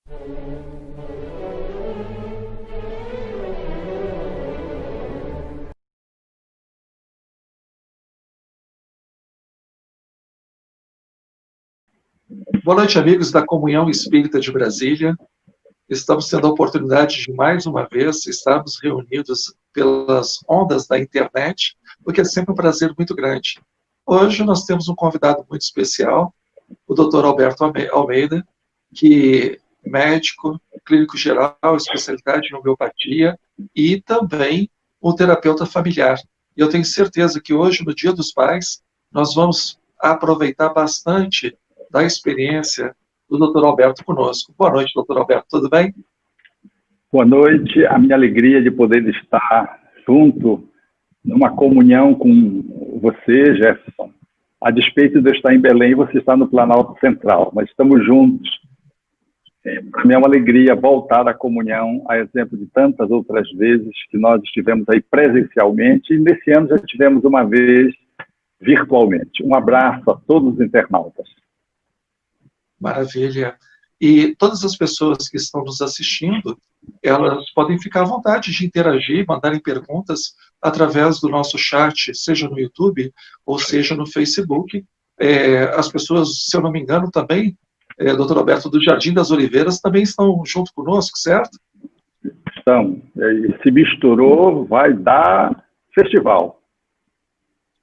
Boa noite, amigos da Comunhão Espírita de Brasília. Estamos tendo a oportunidade de, mais uma vez, estarmos reunidos pelas ondas da internet, o que é sempre um prazer muito grande. Hoje nós temos um convidado muito especial, o Dr. Alberto Almeida, que é médico, clínico geral, especialidade em homeopatia e também um terapeuta familiar. E eu tenho certeza que hoje, no Dia dos Pais, nós vamos aproveitar bastante da experiência do Dr. Alberto conosco. Boa noite, Dr. Alberto, tudo bem? Boa noite, a minha alegria de poder estar junto numa comunhão com você, Jefferson. A despeito de eu estar em Belém, você está no Planalto Central, mas estamos juntos. Para mim é uma alegria voltar à comunhão, a exemplo de tantas outras vezes que nós estivemos aí presencialmente, e nesse ano já tivemos uma vez virtualmente. Um abraço a todos os internautas. Maravilha. E todas as pessoas que estão nos assistindo, elas podem ficar à vontade de interagir, mandarem perguntas através do nosso chat, seja no YouTube ou seja no Facebook. As pessoas, se eu não me engano, também, Dr. Alberto, do Jardim das Oliveiras, também estão junto conosco, certo? Estão. E se misturou, vai dar festival.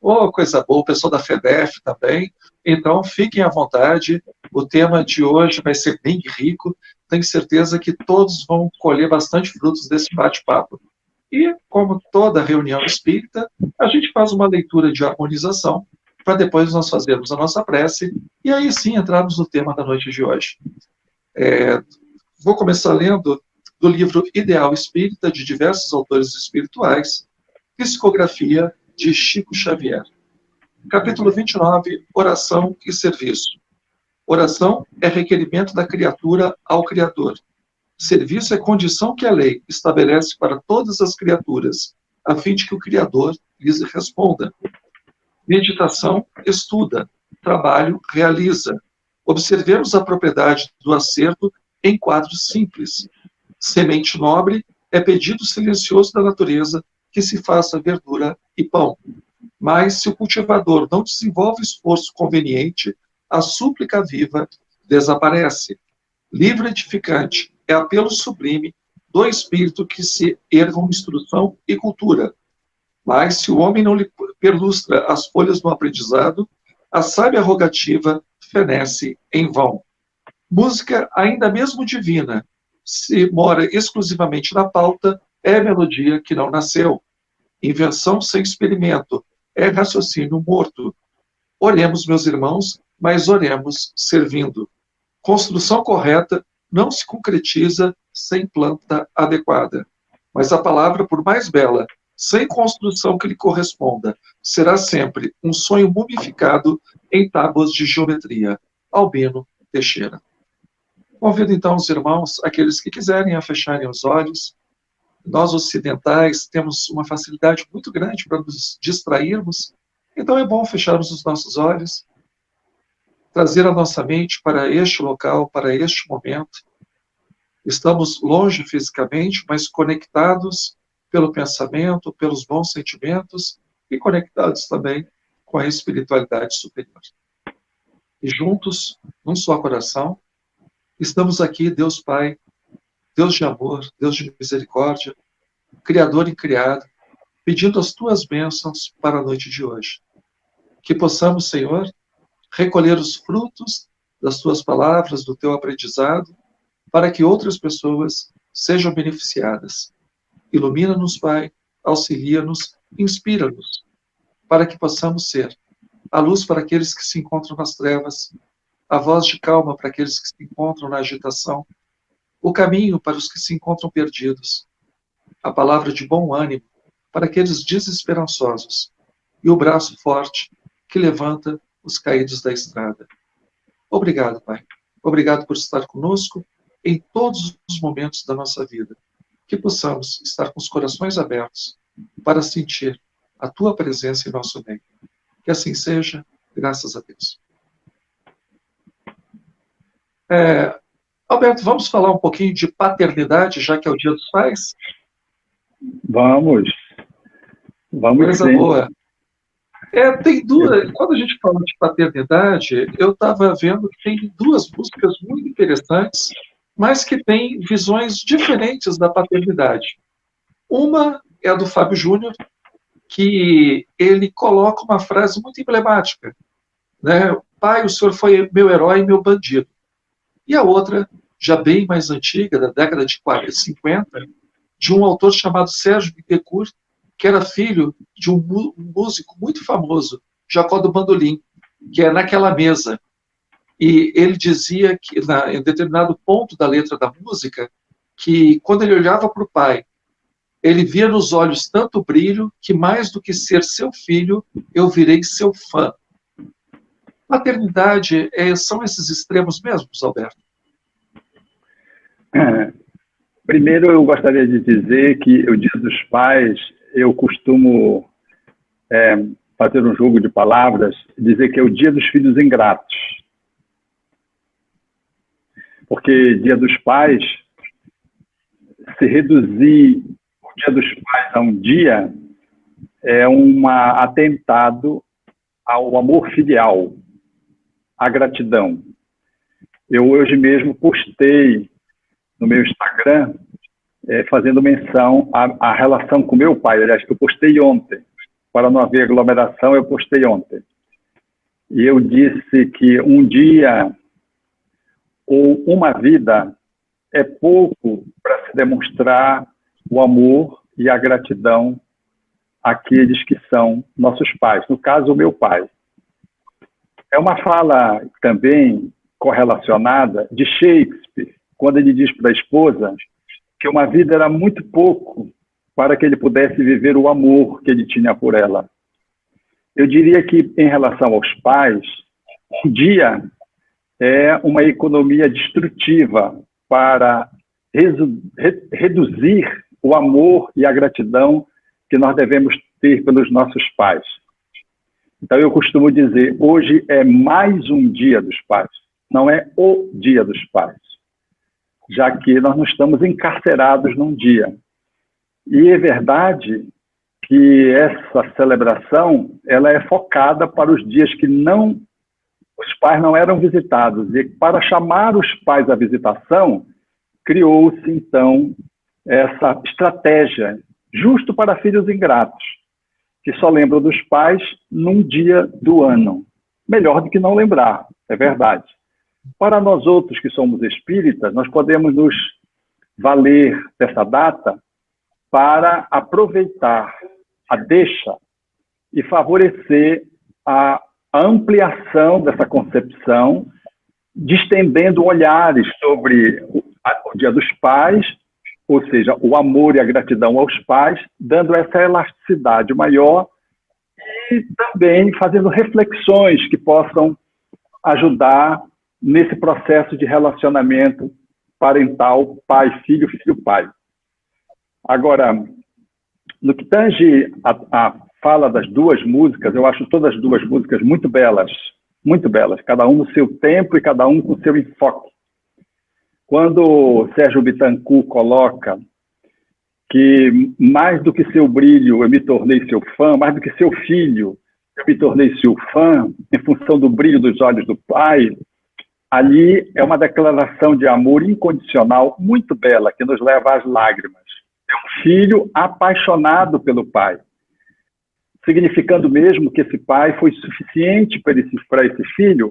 Oh, coisa boa, o pessoal da FEDEF também. Então, fiquem à vontade. O tema de hoje vai ser bem rico. Tenho certeza que todos vão colher bastante frutos desse bate-papo. E, como toda reunião espírita, a gente faz uma leitura de harmonização para depois nós fazermos a nossa prece e aí sim entrarmos no tema da noite de hoje. Vou começar lendo do livro Ideal Espírita, de diversos autores espirituais, Psicografia de Chico Xavier. Capítulo 29, Oração e Serviço. Oração é requerimento da criatura ao Criador. Serviço é condição que a lei estabelece para todas as criaturas, a fim de que o Criador lhes responda. Meditação, estuda. Trabalho, realiza. Observemos a propriedade do acerto em quadros simples. Semente nobre é pedido silencioso da natureza que se faça verdura e pão. Mas, se o cultivador não desenvolve esforço conveniente, a súplica viva desaparece. Livro edificante é apelo sublime do espírito que se ergam instrução e cultura. Mas, se o homem não lhe perlustra as folhas do aprendizado, a sábia rogativa fenece em vão. Música, ainda mesmo divina, se mora exclusivamente na pauta, é melodia que não nasceu. Invenção sem experimento é raciocínio morto. Oremos, meus irmãos, mas oremos servindo. Construção correta não se concretiza sem planta adequada. Mas a palavra, por mais bela, sem construção que lhe corresponda, será sempre um sonho mumificado em tábuas de geometria. Albino Teixeira. Convido então os irmãos, aqueles que quiserem, a fecharem os olhos. Nós ocidentais temos uma facilidade muito grande para nos distrairmos, então é bom fecharmos os nossos olhos, trazer a nossa mente para este local, para este momento. Estamos longe fisicamente, mas conectados pelo pensamento, pelos bons sentimentos e conectados também com a espiritualidade superior. E juntos, num só coração, estamos aqui, Deus Pai, Deus de amor, Deus de misericórdia, Criador e criado, pedindo as tuas bênçãos para a noite de hoje. Que possamos, Senhor, recolher os frutos das tuas palavras, do teu aprendizado, para que outras pessoas sejam beneficiadas. Ilumina-nos, Pai, auxilia-nos, inspira-nos, para que possamos ser a luz para aqueles que se encontram nas trevas, a voz de calma para aqueles que se encontram na agitação, o caminho para os que se encontram perdidos, a palavra de bom ânimo para aqueles desesperançosos e o braço forte que levanta os caídos da estrada. Obrigado, Pai. Obrigado por estar conosco em todos os momentos da nossa vida. Que possamos estar com os corações abertos para sentir a Tua presença em nosso meio. Que assim seja, graças a Deus. Alberto, vamos falar um pouquinho de paternidade, já que é o Dia dos Pais? Vamos Coisa sim. boa. Tem duas. Quando a gente fala de paternidade, eu estava vendo que tem duas músicas muito interessantes, mas que têm visões diferentes da paternidade. Uma é a do Fábio Júnior, que ele coloca uma frase muito emblemática, né? Pai, o senhor foi meu herói e meu bandido. E a outra, já bem mais antiga, da década de 40, 50, de um autor chamado Sérgio Bittencourt, que era filho de um músico muito famoso, Jacó do Bandolim, que é Naquela Mesa. E ele dizia que, em determinado ponto da letra da música, que quando ele olhava para o pai, ele via nos olhos tanto brilho que, mais do que ser seu filho, eu virei seu fã. Paternidade são esses extremos mesmos, Alberto? Primeiro, eu gostaria de dizer que o Dia dos Pais, eu costumo fazer um jogo de palavras, dizer que é o Dia dos Filhos Ingratos. Porque Dia dos Pais, se reduzir o Dia dos Pais a um dia, é um atentado ao amor filial, à gratidão. Eu hoje mesmo postei no meu Instagram, fazendo menção à relação com meu pai. Aliás, eu postei ontem. Para não haver aglomeração, eu postei ontem. E eu disse que um dia ou uma vida é pouco para se demonstrar o amor e a gratidão àqueles que são nossos pais. No caso, o meu pai. É uma fala também correlacionada de Shakespeare, quando ele diz para a esposa que uma vida era muito pouco para que ele pudesse viver o amor que ele tinha por ela. Eu diria que, em relação aos pais, um dia é uma economia destrutiva para reduzir o amor e a gratidão que nós devemos ter pelos nossos pais. Então, eu costumo dizer, hoje é mais um Dia dos Pais, não é o Dia dos Pais, já que nós não estamos encarcerados num dia. E é verdade que essa celebração ela é focada para os dias que os pais não eram visitados. E para chamar os pais à visitação, criou-se, então, essa estratégia, justo para filhos ingratos, que só lembram dos pais num dia do ano. Melhor do que não lembrar, é verdade. Para nós outros que somos espíritas, nós podemos nos valer dessa data para aproveitar a deixa e favorecer a ampliação dessa concepção, distendendo olhares sobre o Dia dos Pais, ou seja, o amor e a gratidão aos pais, dando essa elasticidade maior e também fazendo reflexões que possam ajudar nesse processo de relacionamento parental, pai-filho, filho-pai. Agora, no que tange a fala das duas músicas, eu acho todas as duas músicas muito belas, cada um no seu tempo e cada um com seu enfoque. Quando Sérgio Bittencourt coloca que mais do que seu brilho eu me tornei seu fã, mais do que seu filho eu me tornei seu fã, em função do brilho dos olhos do pai, ali é uma declaração de amor incondicional muito bela, que nos leva às lágrimas. É um filho apaixonado pelo pai, significando mesmo que esse pai foi suficiente para esse filho,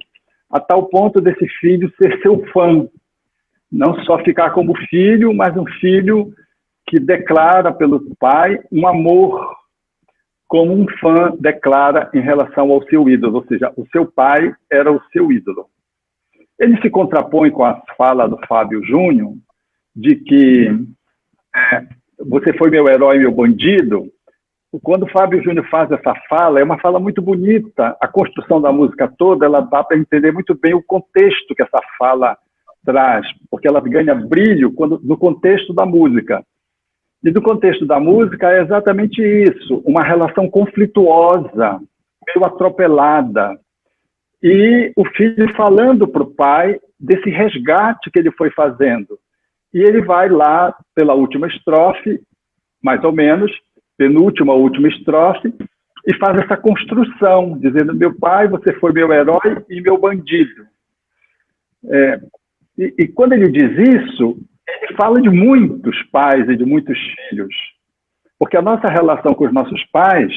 a tal ponto desse filho ser seu fã. Não só ficar como filho, mas um filho que declara pelo pai um amor, como um fã declara em relação ao seu ídolo, ou seja, o seu pai era o seu ídolo. Ele se contrapõe com a fala do Fábio Júnior, de que você foi meu herói, meu bandido. Quando o Fábio Júnior faz essa fala, é uma fala muito bonita. A construção da música toda, ela dá para entender muito bem o contexto que essa fala traz, porque ela ganha brilho no contexto da música. E do contexto da música é exatamente isso, uma relação conflituosa, meio atropelada, e o filho falando para o pai desse resgate que ele foi fazendo. E ele vai lá pela última estrofe, mais ou menos, penúltima, última estrofe, e faz essa construção, dizendo: meu pai, você foi meu herói e meu bandido. E quando ele diz isso, ele fala de muitos pais e de muitos filhos. Porque a nossa relação com os nossos pais,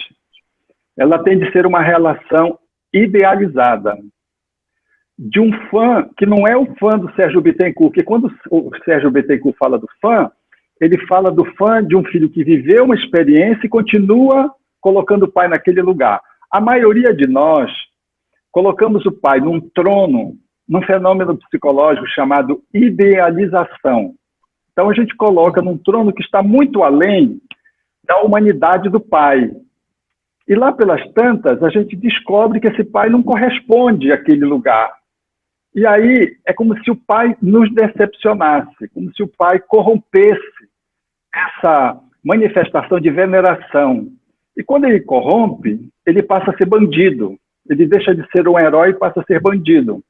ela tem de ser uma relação idealizada. De um fã que não é o fã do Sérgio Bittencourt, porque quando o Sérgio Bittencourt fala do fã, ele fala do fã de um filho que viveu uma experiência e continua colocando o pai naquele lugar. A maioria de nós colocamos o pai num trono, num fenômeno psicológico chamado idealização. Então a gente coloca num trono que está muito além da humanidade do pai. E lá pelas tantas, a gente descobre que esse pai não corresponde àquele lugar. E aí é como se o pai nos decepcionasse, como se o pai corrompesse essa manifestação de veneração. E quando ele corrompe, ele passa a ser bandido. Ele deixa de ser um herói e passa a ser bandido.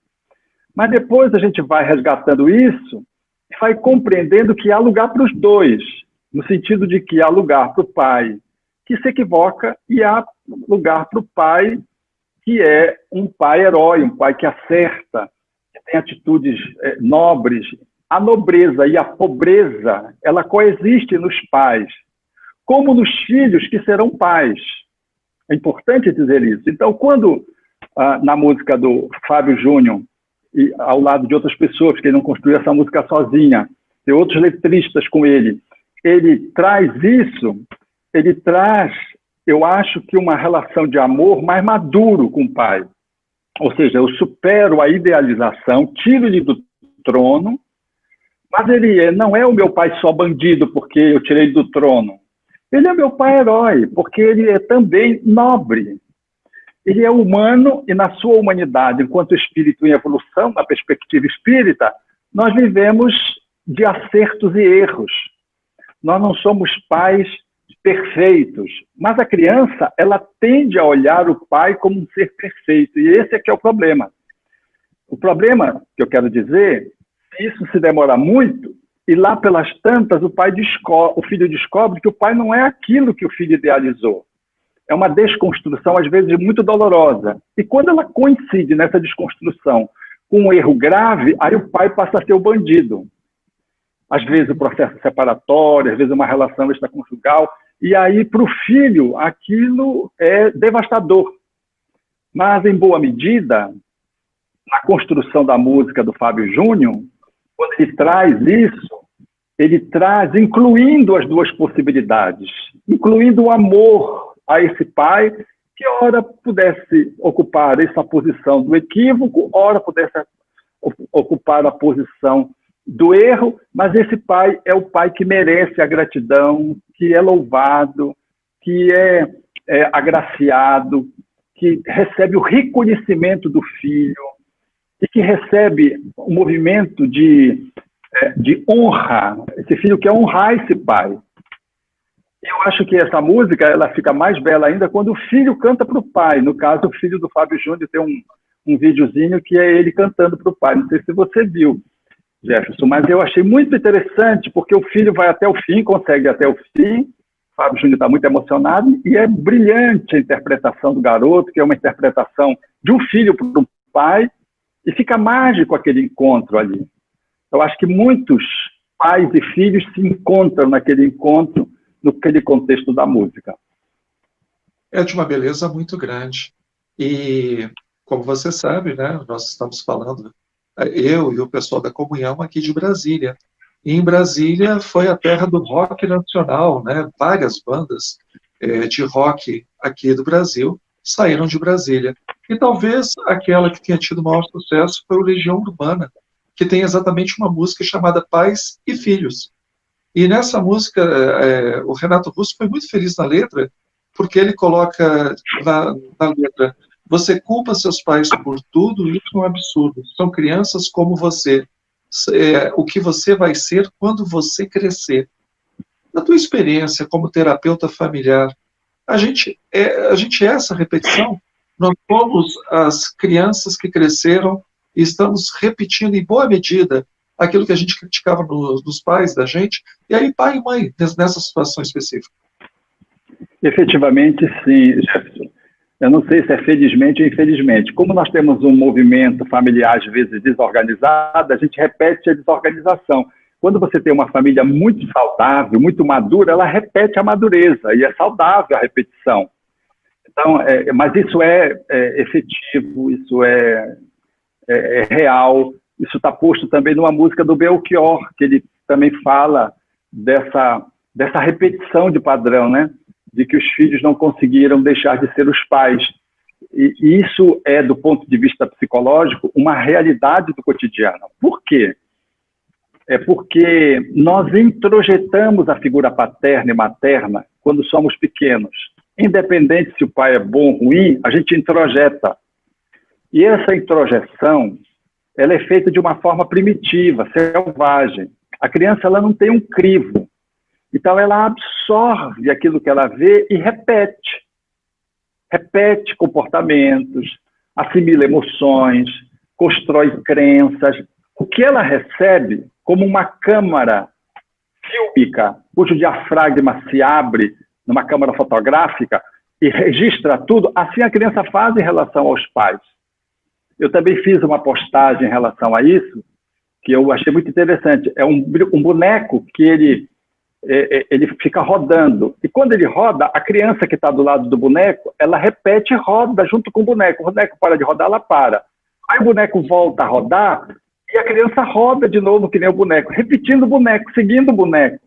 Mas depois a gente vai resgatando isso e vai compreendendo que há lugar para os dois, no sentido de que há lugar para o pai que se equivoca e há lugar para o pai que é um pai herói, um pai que acerta, que tem atitudes nobres. A nobreza e a pobreza, ela coexiste nos pais, como nos filhos que serão pais. É importante dizer isso. Então, quando na música do Fábio Júnior, e ao lado de outras pessoas, porque ele não construiu essa música sozinha, tem outros letristas com ele, ele traz isso, ele traz, eu acho que uma relação de amor mais maduro com o pai. Ou seja, eu supero a idealização, tiro ele do trono, mas ele não é o meu pai só bandido porque eu tirei ele do trono. Ele é meu pai herói, porque ele é também nobre. Ele é humano e na sua humanidade, enquanto espírito em evolução, na perspectiva espírita, nós vivemos de acertos e erros. Nós não somos pais perfeitos, mas a criança, ela tende a olhar o pai como um ser perfeito, e esse é que é o problema. O problema, que eu quero dizer, isso se demora muito, e lá pelas tantas o filho descobre que o pai não é aquilo que o filho idealizou. É uma desconstrução, às vezes, muito dolorosa. E quando ela coincide nessa desconstrução com um erro grave, aí o pai passa a ser o bandido. Às vezes o processo separatório, às vezes uma relação extraconjugal, e aí para o filho aquilo é devastador. Mas, em boa medida, na construção da música do Fábio Júnior, quando ele traz isso, ele traz incluindo as duas possibilidades, incluindo o amor a esse pai, que ora pudesse ocupar essa posição do equívoco, ora pudesse ocupar a posição do erro, mas esse pai é o pai que merece a gratidão, que é louvado, que é agraciado, que recebe o reconhecimento do filho e que recebe um movimento de honra. Esse filho quer honrar esse pai. Eu acho que essa música ela fica mais bela ainda quando o filho canta para o pai. No caso, o filho do Fábio Júnior tem um videozinho que é ele cantando para o pai. Não sei se você viu, Jefferson, mas eu achei muito interessante porque o filho vai até o fim, consegue ir até o fim. O Fábio Júnior está muito emocionado e é brilhante a interpretação do garoto, que é uma interpretação de um filho para um pai, e fica mágico aquele encontro ali. Eu acho que muitos pais e filhos se encontram naquele encontro, naquele contexto da música. É de uma beleza muito grande. E, como você sabe, né, nós estamos falando, eu e o pessoal da Comunhão aqui de Brasília. E em Brasília foi a terra do rock nacional, né? Várias bandas de rock aqui do Brasil saíram de Brasília. E talvez aquela que tenha tido maior sucesso foi o Legião Urbana, que tem exatamente uma música chamada Pais e Filhos. E nessa música, o Renato Russo foi muito feliz na letra, porque ele coloca na letra: você culpa seus pais por tudo, isso é um absurdo. São crianças como você. O que você vai ser quando você crescer. Na tua experiência como terapeuta familiar, a gente é essa repetição? nós somos as crianças que cresceram e estamos repetindo em boa medida aquilo que a gente criticava nos pais da gente, e aí pai e mãe, nessa situação específica. Efetivamente, sim, Jefferson. Eu não sei se é felizmente ou infelizmente. Como nós temos um movimento familiar, às vezes, desorganizado, a gente repete a desorganização. Quando você tem uma família muito saudável, muito madura, ela repete a madureza, e é saudável a repetição. Então, mas isso é efetivo, isso é real, isso está posto também numa música do Belchior, que ele também fala dessa repetição de padrão, né? De que os filhos não conseguiram deixar de ser os pais. E isso é, do ponto de vista psicológico, uma realidade do cotidiano. Por quê? É porque nós introjetamos a figura paterna e materna quando somos pequenos. Independente se o pai é bom ou ruim, a gente introjeta. E essa introjeção, ela é feita de uma forma primitiva, selvagem. A criança, ela não tem um crivo. Então, ela absorve aquilo que ela vê e repete. Repete comportamentos, assimila emoções, constrói crenças. O que ela recebe como uma câmara fílmica, cujo diafragma se abre numa câmara fotográfica e registra tudo, assim a criança faz em relação aos pais. Eu também fiz uma postagem em relação a isso, que eu achei muito interessante. É um boneco que ele fica rodando. E quando ele roda, a criança que está do lado do boneco, ela repete e roda junto com o boneco. O boneco para de rodar, ela para. Aí o boneco volta a rodar e a criança roda de novo que nem o boneco, repetindo o boneco, seguindo o boneco.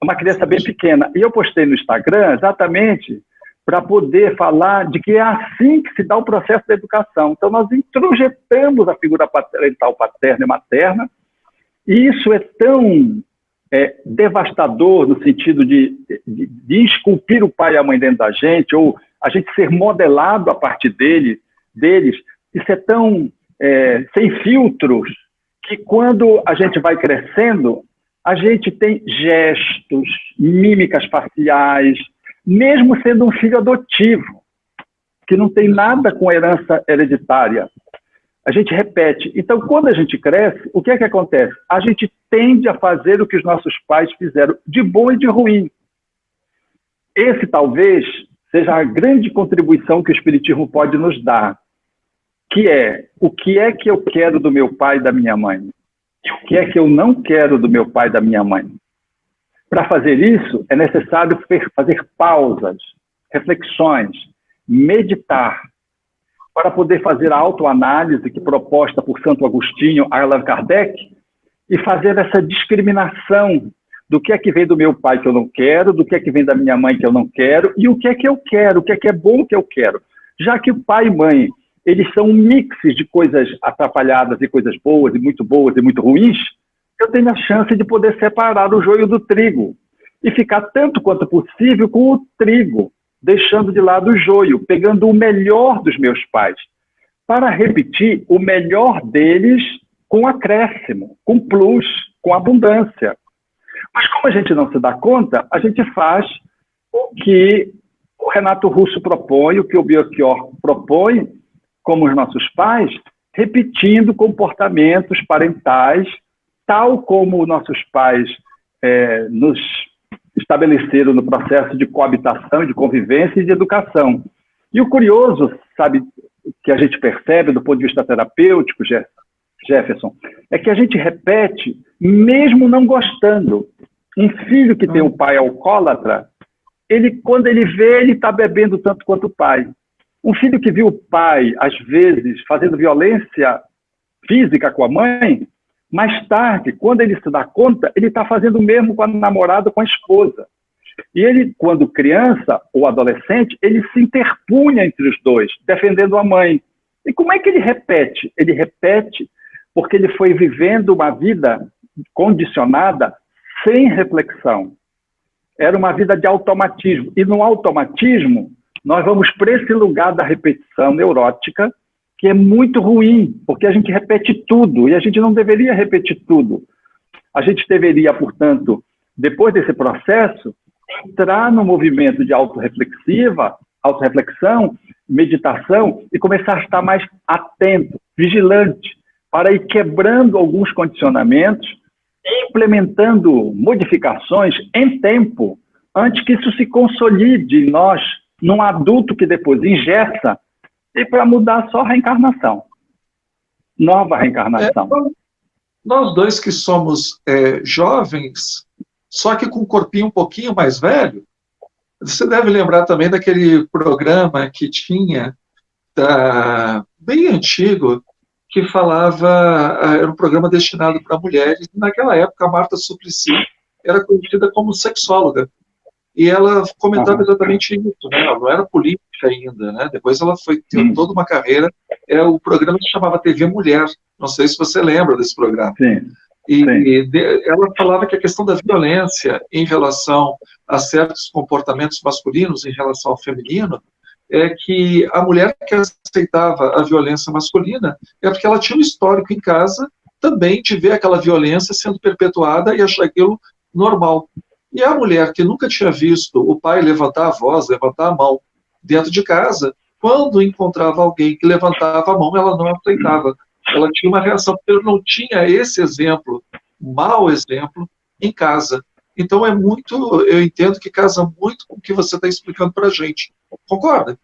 Uma criança bem pequena. E eu postei no Instagram exatamente para poder falar de que é assim que se dá o processo da educação. Então, nós introjetamos a figura parental, paterna e materna, e isso é tão devastador no sentido de esculpir o pai e a mãe dentro da gente, ou a gente ser modelado a partir deles. Isso é tão sem filtros, que quando a gente vai crescendo, a gente tem gestos, mímicas faciais, mesmo sendo um filho adotivo, que não tem nada com herança hereditária. A gente repete. Então, quando a gente cresce, o que é que acontece? A gente tende a fazer o que os nossos pais fizeram, de bom e de ruim. Esse, talvez, seja a grande contribuição que o Espiritismo pode nos dar, que é o que é que eu quero do meu pai e da minha mãe? E o que é que eu não quero do meu pai e da minha mãe? Para fazer isso, é necessário fazer pausas, reflexões, meditar, para poder fazer a autoanálise que proposta por Santo Agostinho, Allan Kardec, e fazer essa discriminação do que é que vem do meu pai que eu não quero, do que é que vem da minha mãe que eu não quero, e o que é que eu quero, o que é bom que eu quero. Já que o pai e mãe, eles são um mix de coisas atrapalhadas e coisas boas e muito ruins, eu tenho a chance de poder separar o joio do trigo e ficar tanto quanto possível com o trigo, deixando de lado o joio, pegando o melhor dos meus pais, para repetir o melhor deles com acréscimo, com plus, com abundância. Mas como a gente não se dá conta, a gente faz o que o Renato Russo propõe, o que o Belchior propõe, como os nossos pais, repetindo comportamentos parentais, tal como nossos pais nos estabeleceram no processo de coabitação, de convivência e de educação. E o curioso, sabe, que a gente percebe do ponto de vista terapêutico, Jefferson, é que a gente repete mesmo não gostando. Um filho que tem um pai alcoólatra, quando ele vê, ele está bebendo tanto quanto o pai. Um filho que viu o pai, às vezes, fazendo violência física com a mãe, mais tarde, quando ele se dá conta, ele está fazendo o mesmo com a namorada, com a esposa. E ele, quando criança ou adolescente, ele se interpunha entre os dois, defendendo a mãe. E como é que ele repete? Ele repete porque ele foi vivendo uma vida condicionada sem reflexão. Era uma vida de automatismo. E no automatismo, nós vamos para esse lugar da repetição neurótica, que é muito ruim, porque a gente repete tudo, e a gente não deveria repetir tudo. A gente deveria, portanto, depois desse processo, entrar no movimento de autorreflexiva, autorreflexão, meditação, e começar a estar mais atento, vigilante, para ir quebrando alguns condicionamentos e implementando modificações em tempo, antes que isso se consolide em nós, num adulto que depois ingessa, e para mudar só a reencarnação. Nova reencarnação. Nós dois que somos jovens, só que com um corpinho um pouquinho mais velho, você deve lembrar também daquele programa que tinha, bem antigo, que falava, era um programa destinado para mulheres. Naquela época, a Marta Suplicy era conhecida como sexóloga. E ela comentava exatamente isso, né? Ela não era política ainda, né? Depois ela foi ter toda uma carreira. O programa se chamava TV Mulher. Não sei se você lembra desse programa. Sim. Ela falava que a questão da violência em relação a certos comportamentos masculinos em relação ao feminino é que a mulher que aceitava a violência masculina é porque ela tinha um histórico em casa também de ver aquela violência sendo perpetuada e achar aquilo normal. E a mulher que nunca tinha visto o pai levantar a voz, levantar a mão dentro de casa, quando encontrava alguém que levantava a mão, ela não aceitava. Ela tinha uma reação, porque não tinha esse exemplo, mau exemplo, em casa. Então eu entendo que casa muito com o que você está explicando para a gente. Concorda?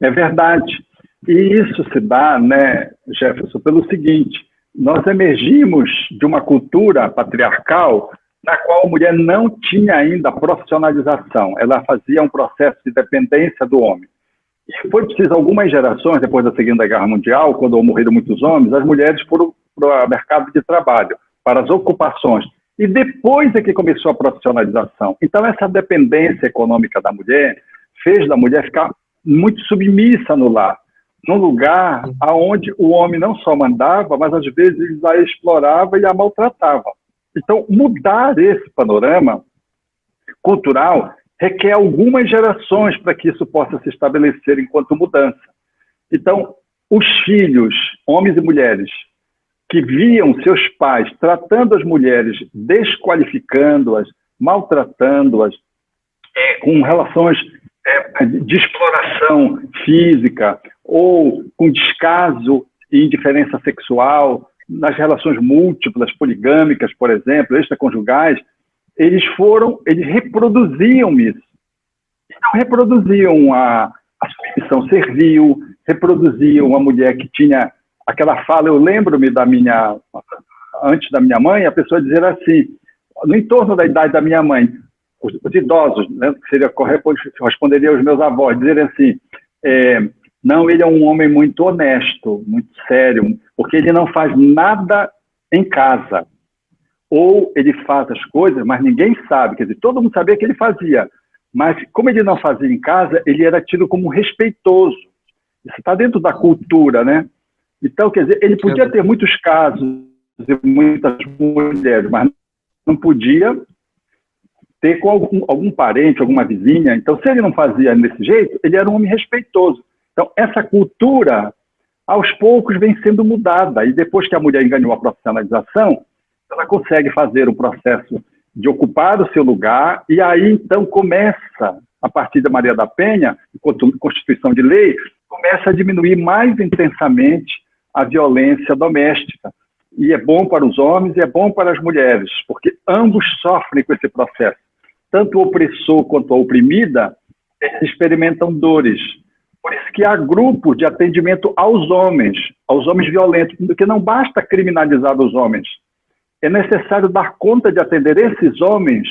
É verdade. E isso se dá, né, Jefferson, pelo seguinte: nós emergimos de uma cultura patriarcal na qual a mulher não tinha ainda profissionalização. Ela fazia um processo de dependência do homem. E foi preciso algumas gerações, depois da Segunda Guerra Mundial, quando morreram muitos homens, as mulheres foram para o mercado de trabalho, para as ocupações. E depois é que começou a profissionalização. Então, essa dependência econômica da mulher fez da mulher ficar muito submissa no lar, num lugar onde o homem não só mandava, mas às vezes a explorava e a maltratava. Então, mudar esse panorama cultural requer algumas gerações para que isso possa se estabelecer enquanto mudança. Então, os filhos, homens e mulheres, que viam seus pais tratando as mulheres, desqualificando-as, maltratando-as, com relações de exploração física ou com descaso e indiferença sexual, nas relações múltiplas, poligâmicas, por exemplo, extraconjugais, eles reproduziam isso. Então, reproduziam a submissão servil, reproduziam a mulher que tinha aquela fala. Eu lembro-me antes da minha mãe, a pessoa dizer assim, no entorno da idade da minha mãe, os idosos, né, que seria correto, responderia aos meus avós, dizerem assim, não, ele é um homem muito honesto, muito sério, porque ele não faz nada em casa. Ou ele faz as coisas, mas ninguém sabe. Quer dizer, todo mundo sabia que ele fazia. Mas, como ele não fazia em casa, ele era tido como respeitoso. Isso está dentro da cultura, né? Então, quer dizer, ele podia ter muitos casos e muitas mulheres, mas não podia ter com algum parente, alguma vizinha. Então, se ele não fazia desse jeito, ele era um homem respeitoso. Então, essa cultura, aos poucos, vem sendo mudada. E depois que a mulher ganhou a profissionalização, ela consegue fazer o processo de ocupar o seu lugar, e aí, então, começa, a partir da Maria da Penha, enquanto Constituição de Lei, começa a diminuir mais intensamente a violência doméstica. E é bom para os homens e é bom para as mulheres, porque ambos sofrem com esse processo. Tanto o opressor quanto a oprimida experimentam dores. Por isso que há grupos de atendimento aos homens violentos, porque não basta criminalizar os homens. É necessário dar conta de atender esses homens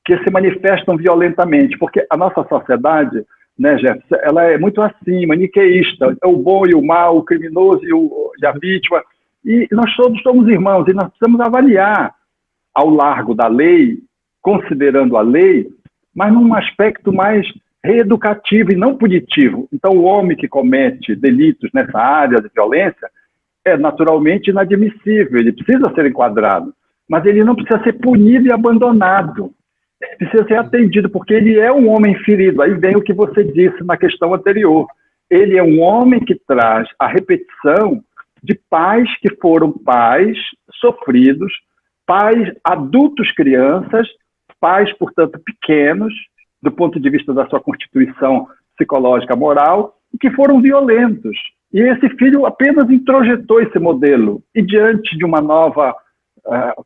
que se manifestam violentamente, porque a nossa sociedade, né, Jefferson, ela é muito assim, maniqueísta, é o bom e o mal, o criminoso e a vítima, e nós todos somos irmãos, e nós precisamos avaliar ao largo da lei, considerando a lei, mas num aspecto mais reeducativo e não punitivo. Então, o homem que comete delitos nessa área de violência é naturalmente inadmissível, ele precisa ser enquadrado, mas ele não precisa ser punido e abandonado, ele precisa ser atendido, porque ele é um homem ferido. Aí vem o que você disse na questão anterior, ele é um homem que traz a repetição de pais que foram pais sofridos, pais adultos crianças, pais, portanto, pequenos, do ponto de vista da sua constituição psicológica, moral, e que foram violentos. E esse filho apenas introjetou esse modelo. E diante de uma nova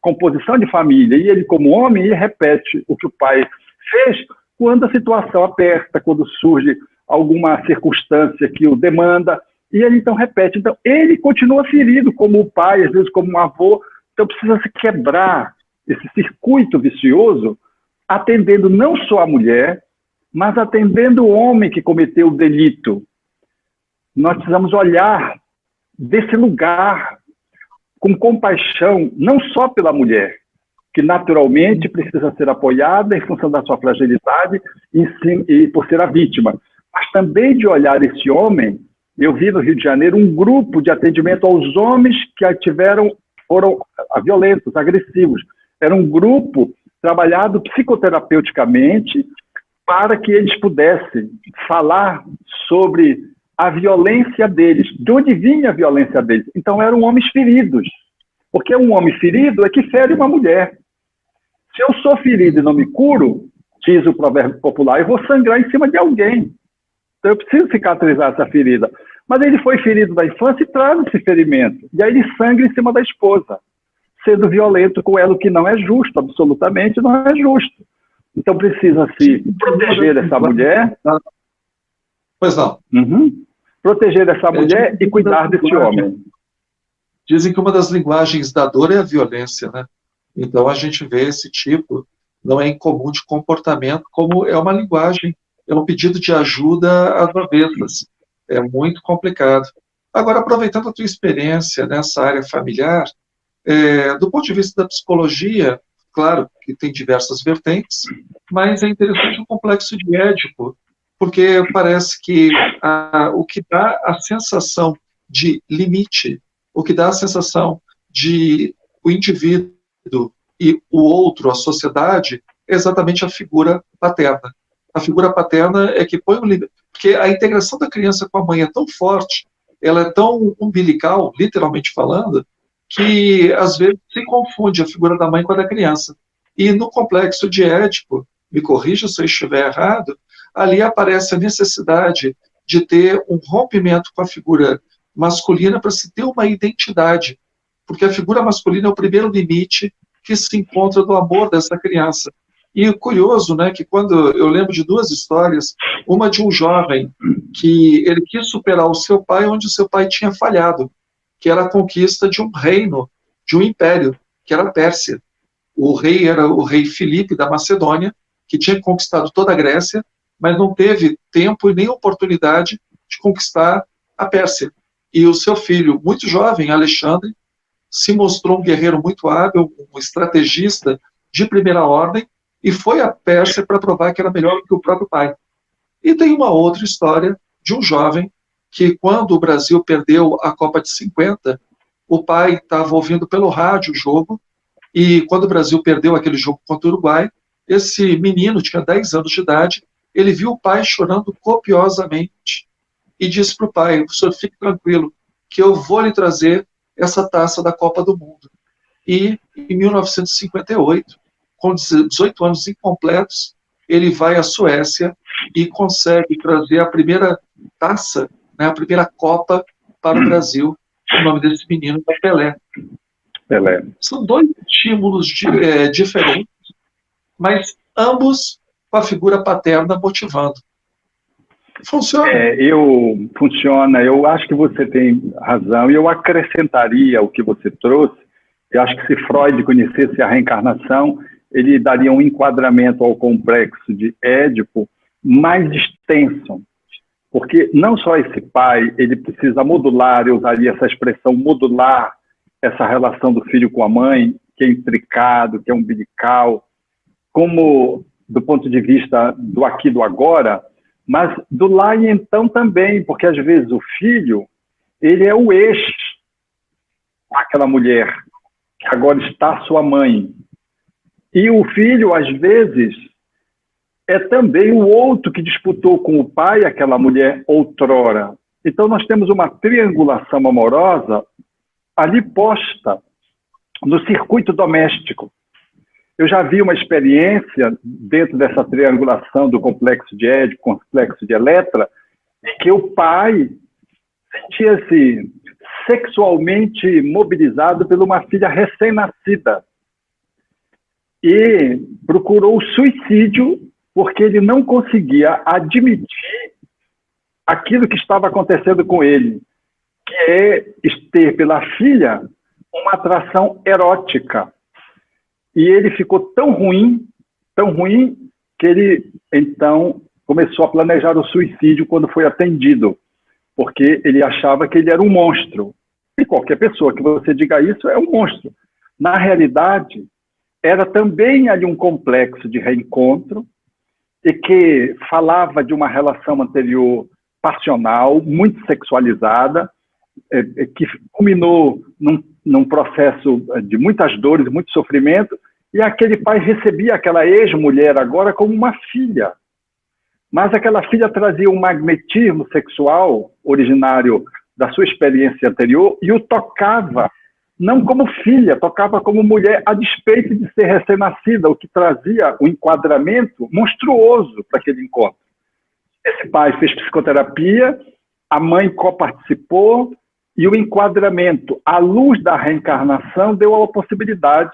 composição de família, e ele como homem, ele repete o que o pai fez quando a situação aperta, quando surge alguma circunstância que o demanda, e ele então repete. Então, ele continua ferido como o pai, às vezes como um avô. Então, precisa se quebrar esse circuito vicioso, atendendo não só a mulher, mas atendendo o homem que cometeu o delito. Nós precisamos olhar desse lugar com compaixão, não só pela mulher, que naturalmente precisa ser apoiada em função da sua fragilidade e por ser a vítima, mas também de olhar esse homem. Eu vi no Rio de Janeiro um grupo de atendimento aos homens que foram violentos, agressivos. Era um grupo trabalhado psicoterapeuticamente para que eles pudessem falar sobre a violência deles, de onde vinha a violência deles. Então eram homens feridos, porque um homem ferido é que fere uma mulher. Se eu sou ferido e não me curo, diz o provérbio popular, eu vou sangrar em cima de alguém. Então eu preciso cicatrizar essa ferida. Mas ele foi ferido na infância e traz esse ferimento. E aí ele sangra em cima da esposa, sendo violento com ela, o que não é justo, absolutamente não é justo. Então precisa-se proteger essa mulher. Pois não. Proteger essa mulher e cuidar desse homem. Dizem que uma das linguagens da dor é a violência, né? Então a gente vê esse tipo, não é incomum de comportamento, como é uma linguagem, é um pedido de ajuda às avessas. É muito complicado. Agora, aproveitando a tua experiência nessa área familiar, do ponto de vista da psicologia, claro que tem diversas vertentes, mas é interessante o complexo de Édipo, porque parece que o que dá a sensação de limite, o que dá a sensação de o indivíduo e o outro, a sociedade, é exatamente a figura paterna. A figura paterna é que põe o limite, porque a integração da criança com a mãe é tão forte, ela é tão umbilical, literalmente falando, que às vezes se confunde a figura da mãe com a da criança. E no complexo de Édipo, me corrija se eu estiver errado, ali aparece a necessidade de ter um rompimento com a figura masculina para se ter uma identidade, porque a figura masculina é o primeiro limite que se encontra do amor dessa criança. E curioso, né, que quando eu lembro de duas histórias, uma de um jovem que ele quis superar o seu pai onde o seu pai tinha falhado, que era a conquista de um reino, de um império, que era a Pérsia. O rei era o rei Filipe da Macedônia, que tinha conquistado toda a Grécia, mas não teve tempo e nem oportunidade de conquistar a Pérsia. E o seu filho, muito jovem, Alexandre, se mostrou um guerreiro muito hábil, um estrategista de primeira ordem, e foi à Pérsia para provar que era melhor do que o próprio pai. E tem uma outra história de um jovem que, quando o Brasil perdeu a Copa de 50, o pai estava ouvindo pelo rádio o jogo, e quando o Brasil perdeu aquele jogo contra o Uruguai, esse menino tinha 10 anos de idade, ele viu o pai chorando copiosamente e disse para o pai: o senhor fique tranquilo, que eu vou lhe trazer essa taça da Copa do Mundo. E em 1958, com 18 anos incompletos, ele vai à Suécia e consegue trazer a primeira taça, né, a primeira Copa para o Brasil. O nome desse menino é Pelé. Pelé. São dois estímulos diferentes, mas ambos com a figura paterna motivando. Funciona? Funciona. Eu acho que você tem razão. E eu acrescentaria o que você trouxe. Eu acho que se Freud conhecesse a reencarnação, ele daria um enquadramento ao complexo de Édipo mais extenso. Porque não só esse pai, ele precisa modular, eu usaria essa expressão, modular essa relação do filho com a mãe, que é intricado, que é umbilical, como do ponto de vista do aqui e do agora, mas do lá e então também, porque às vezes o filho, ele é o ex daquela mulher, que agora está sua mãe. E o filho, às vezes, é também o outro que disputou com o pai aquela mulher outrora. Então nós temos uma triangulação amorosa ali posta no circuito doméstico. Eu já vi uma experiência dentro dessa triangulação do complexo de Édipo, complexo de Eletra, em que o pai sentia-se sexualmente mobilizado por uma filha recém-nascida e procurou o suicídio porque ele não conseguia admitir aquilo que estava acontecendo com ele, que é ter pela filha uma atração erótica. E ele ficou tão ruim, que ele, então, começou a planejar o suicídio quando foi atendido, porque ele achava que ele era um monstro. E qualquer pessoa que você diga isso é um monstro. Na realidade, era também ali um complexo de reencontro, e que falava de uma relação anterior passional, muito sexualizada, que culminou num processo de muitas dores, muito sofrimento, e aquele pai recebia aquela ex-mulher agora como uma filha. Mas aquela filha trazia um magnetismo sexual originário da sua experiência anterior e o tocava, não como filha, tocava como mulher, a despeito de ser recém-nascida, o que trazia um enquadramento monstruoso para aquele encontro. Esse pai fez psicoterapia, a mãe coparticipou, e o enquadramento, à luz da reencarnação, deu a possibilidade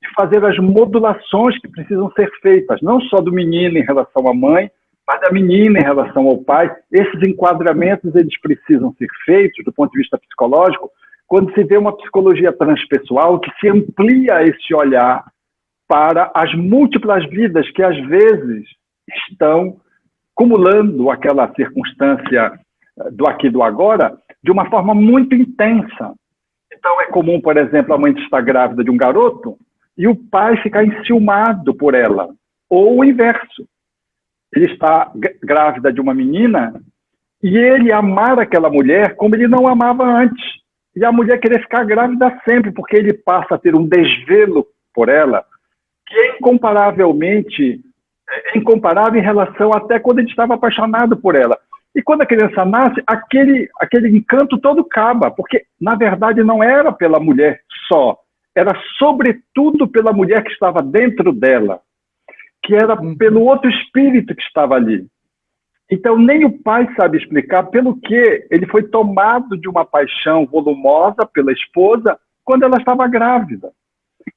de fazer as modulações que precisam ser feitas, não só do menino em relação à mãe, mas da menina em relação ao pai. Esses enquadramentos eles precisam ser feitos do ponto de vista psicológico quando se vê uma psicologia transpessoal que se amplia esse olhar para as múltiplas vidas que às vezes estão acumulando aquela circunstância do aqui e do agora de uma forma muito intensa. Então é comum, por exemplo, a mãe estar grávida de um garoto e o pai ficar enciumado por ela, ou o inverso. Ele está grávida de uma menina e ele amar aquela mulher como ele não amava antes. E a mulher querer ficar grávida sempre, porque ele passa a ter um desvelo por ela que é incomparável em relação até quando ele estava apaixonado por ela. E quando a criança nasce, aquele encanto todo acaba, porque, na verdade, não era pela mulher só, era sobretudo pela mulher que estava dentro dela, que era pelo outro espírito que estava ali. Então, nem o pai sabe explicar pelo que ele foi tomado de uma paixão volumosa pela esposa quando ela estava grávida.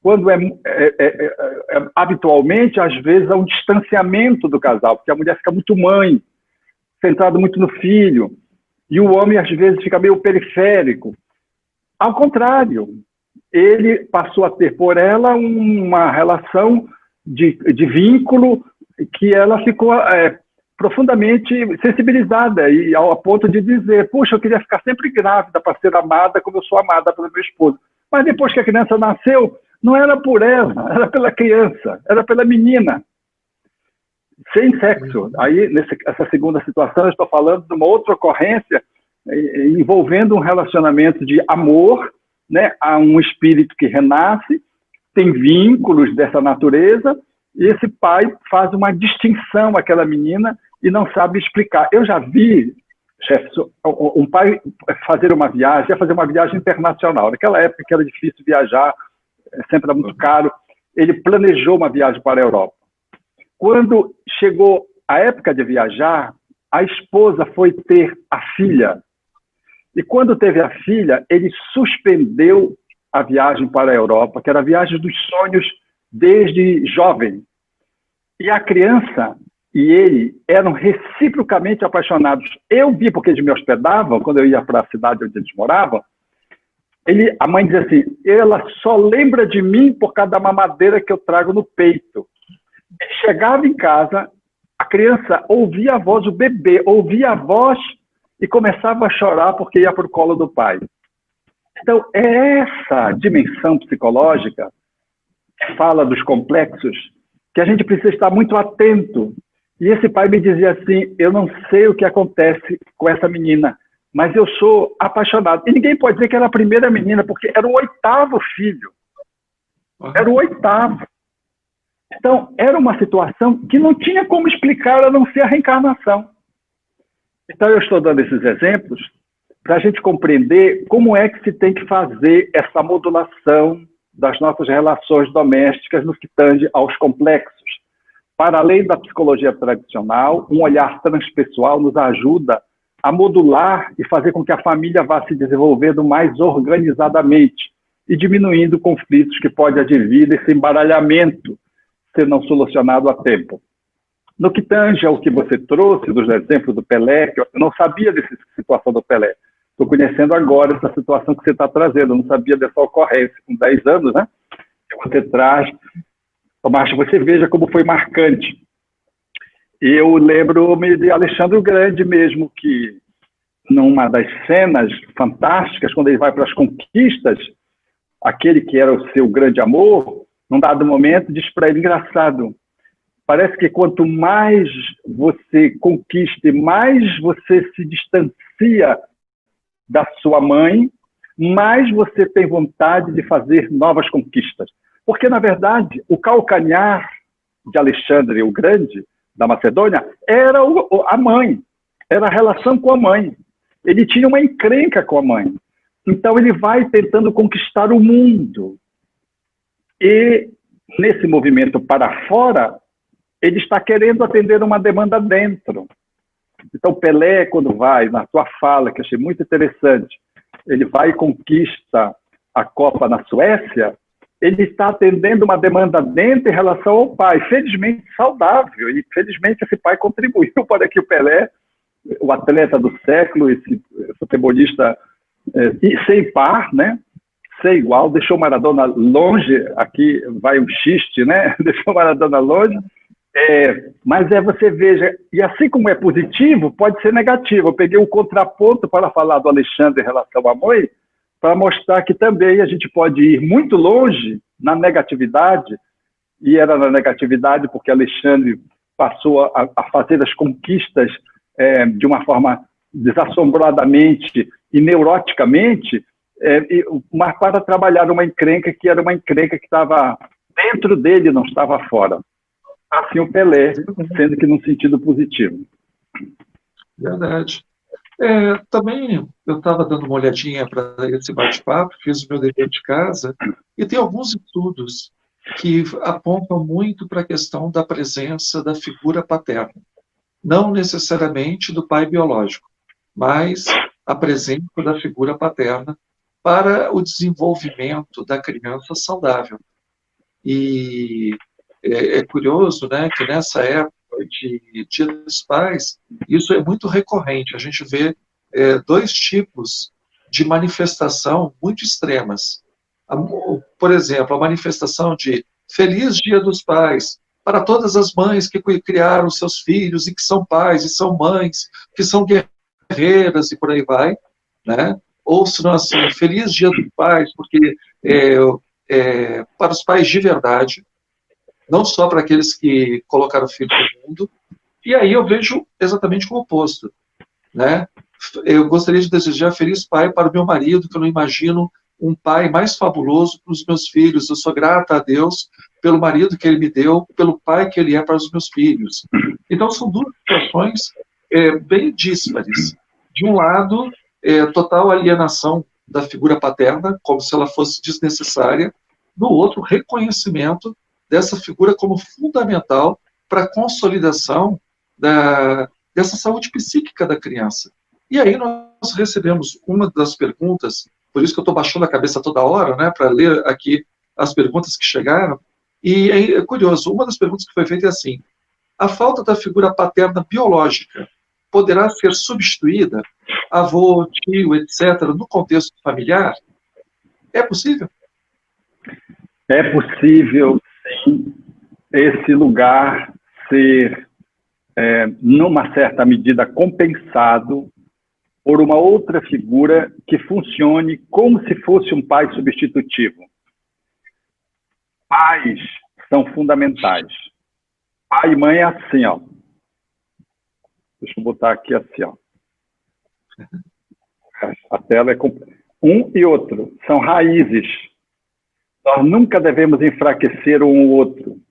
Quando habitualmente, às vezes, há um distanciamento do casal, porque a mulher fica muito mãe, centrado muito no filho, e o homem, às vezes, fica meio periférico. Ao contrário, ele passou a ter por ela uma relação de vínculo que ela ficou profundamente sensibilizada, e ao ponto de dizer, puxa, eu queria ficar sempre grávida para ser amada como eu sou amada pelo meu esposo. Mas depois que a criança nasceu, não era por ela, era pela criança, era pela menina. Sem sexo. Aí, nessa segunda situação, eu estou falando de uma outra ocorrência envolvendo um relacionamento de amor, né, a um espírito que renasce, tem vínculos dessa natureza, e esse pai faz uma distinção àquela menina e não sabe explicar. Eu já vi, chefe, um pai fazer uma viagem internacional. Naquela época que era difícil viajar, sempre era muito caro, ele planejou uma viagem para a Europa. Quando chegou a época de viajar, a esposa foi ter a filha. E quando teve a filha, ele suspendeu a viagem para a Europa, que era a viagem dos sonhos desde jovem. E a criança e ele eram reciprocamente apaixonados. Eu vi, porque eles me hospedavam, quando eu ia para a cidade onde eles moravam, a mãe dizia assim, ela só lembra de mim por causa da mamadeira que eu trago no peito. Ele chegava em casa, a criança ouvia a voz, o bebê ouvia a voz e começava a chorar porque ia para o colo do pai. Então, é essa dimensão psicológica que fala dos complexos que a gente precisa estar muito atento. E esse pai me dizia assim, eu não sei o que acontece com essa menina, mas eu sou apaixonado. E ninguém pode dizer que era a primeira menina, porque era o 8º filho. Era o 8º. Então, era uma situação que não tinha como explicar a não ser a reencarnação. Então, eu estou dando esses exemplos para a gente compreender como é que se tem que fazer essa modulação das nossas relações domésticas no que tange aos complexos. Para além da psicologia tradicional, um olhar transpessoal nos ajuda a modular e fazer com que a família vá se desenvolvendo mais organizadamente e diminuindo conflitos que podem advir desse embaralhamento ser não solucionado a tempo. No que tange ao que você trouxe, dos exemplos do Pelé, que eu não sabia dessa situação do Pelé, estou conhecendo agora essa situação que você está trazendo, eu não sabia dessa ocorrência, com 10 anos, né? Que você traz, mas você veja como foi marcante. Eu lembro-me de Alexandre o Grande mesmo, que numa das cenas fantásticas, quando ele vai para as conquistas, aquele que era o seu grande amor, num dado momento, diz para ele, engraçado, parece que quanto mais você conquista, mais você se distancia da sua mãe, mais você tem vontade de fazer novas conquistas. Porque, na verdade, o calcanhar de Alexandre o Grande, da Macedônia, era a mãe, era a relação com a mãe. Ele tinha uma encrenca com a mãe. Então, ele vai tentando conquistar o mundo. E, nesse movimento para fora, ele está querendo atender uma demanda dentro. Então, Pelé, quando vai, na sua fala, que eu achei muito interessante, ele vai e conquista a Copa na Suécia, ele está atendendo uma demanda dentro em relação ao pai, felizmente saudável, e felizmente esse pai contribuiu para que o Pelé, o atleta do século, esse futebolista sem par, né? Sem igual, deixou Maradona longe, aqui vai um xiste, né? Deixou Maradona longe, mas você veja, e assim como é positivo, pode ser negativo. Eu peguei um contraponto para falar do Alexandre em relação à mãe, para mostrar que também a gente pode ir muito longe na negatividade, e era na negatividade porque Alexandre passou a fazer as conquistas de uma forma desassombradamente e neuroticamente, mas para trabalhar uma encrenca que era uma encrenca que estava dentro dele, não estava fora. Assim o Pelé, sendo que num sentido positivo. Verdade. Também eu estava dando uma olhadinha para esse bate-papo, fiz o meu dever de casa, e tem alguns estudos que apontam muito para a questão da presença da figura paterna. Não necessariamente do pai biológico, mas a presença da figura paterna para o desenvolvimento da criança saudável. E é curioso, né, que nessa época de Dia dos Pais, isso é muito recorrente. A gente vê dois tipos de manifestação muito extremas. Por exemplo, a manifestação de Feliz Dia dos Pais para todas as mães que criaram seus filhos e que são pais e são mães, que são guerreiras e por aí vai, né? Ou se não assim, Feliz Dia dos Pais, porque para os pais de verdade, não só para aqueles que colocaram o filho no mundo. E aí eu vejo exatamente o oposto, né? Eu gostaria de desejar feliz pai para o meu marido, que eu não imagino um pai mais fabuloso para os meus filhos. Eu sou grata a Deus pelo marido que ele me deu, pelo pai que ele é para os meus filhos. Então são duas situações bem díspares. De um lado, total alienação da figura paterna, como se ela fosse desnecessária. Do outro, reconhecimento dessa figura como fundamental para a consolidação dessa saúde psíquica da criança. E aí nós recebemos uma das perguntas, por isso que eu estou baixando a cabeça toda hora, né, para ler aqui as perguntas que chegaram, e é curioso, uma das perguntas que foi feita é assim: a falta da figura paterna biológica poderá ser substituída, avô, tio, etc., no contexto familiar? É possível? É possível, sim, esse lugar ser, numa certa medida, compensado por uma outra figura que funcione como se fosse um pai substitutivo. Pais são fundamentais. Pai e mãe é assim, ó. Deixa eu botar aqui assim, ó. A tela é um e outro, são raízes. Nós nunca devemos enfraquecer um ou outro.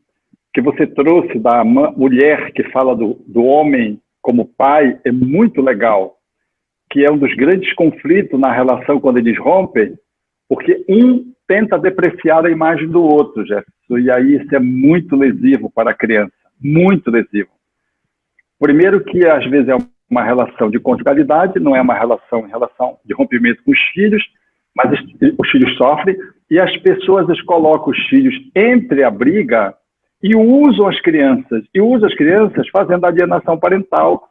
Que você trouxe da mulher que fala do homem como pai é muito legal, que é um dos grandes conflitos na relação quando eles rompem, porque um tenta depreciar a imagem do outro, Jefferson, e aí isso é muito lesivo para a criança, muito lesivo. Primeiro que às vezes é uma relação de conjugalidade, não é uma relação em relação de rompimento com os filhos, mas os filhos sofrem, e as pessoas colocam os filhos entre a briga e usam as crianças fazendo alienação parental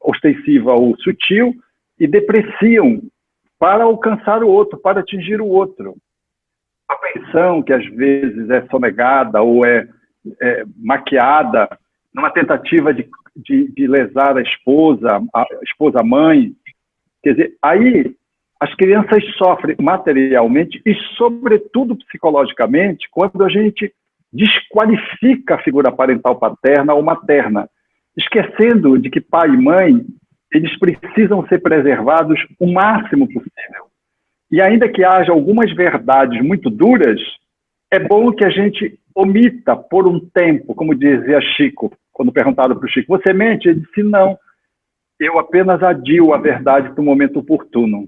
ostensiva ou sutil, e depreciam para alcançar o outro, para atingir o outro. A pensão, que às vezes é sonegada ou é maquiada, numa tentativa de lesar a esposa mãe. Quer dizer, aí as crianças sofrem materialmente e, sobretudo, psicologicamente, quando a gente desqualifica a figura parental paterna ou materna, esquecendo de que pai e mãe, eles precisam ser preservados o máximo possível. E ainda que haja algumas verdades muito duras, é bom que a gente omita por um tempo, como dizia Chico, quando perguntaram para o Chico, você mente? Ele disse, não, eu apenas adio a verdade para o momento oportuno.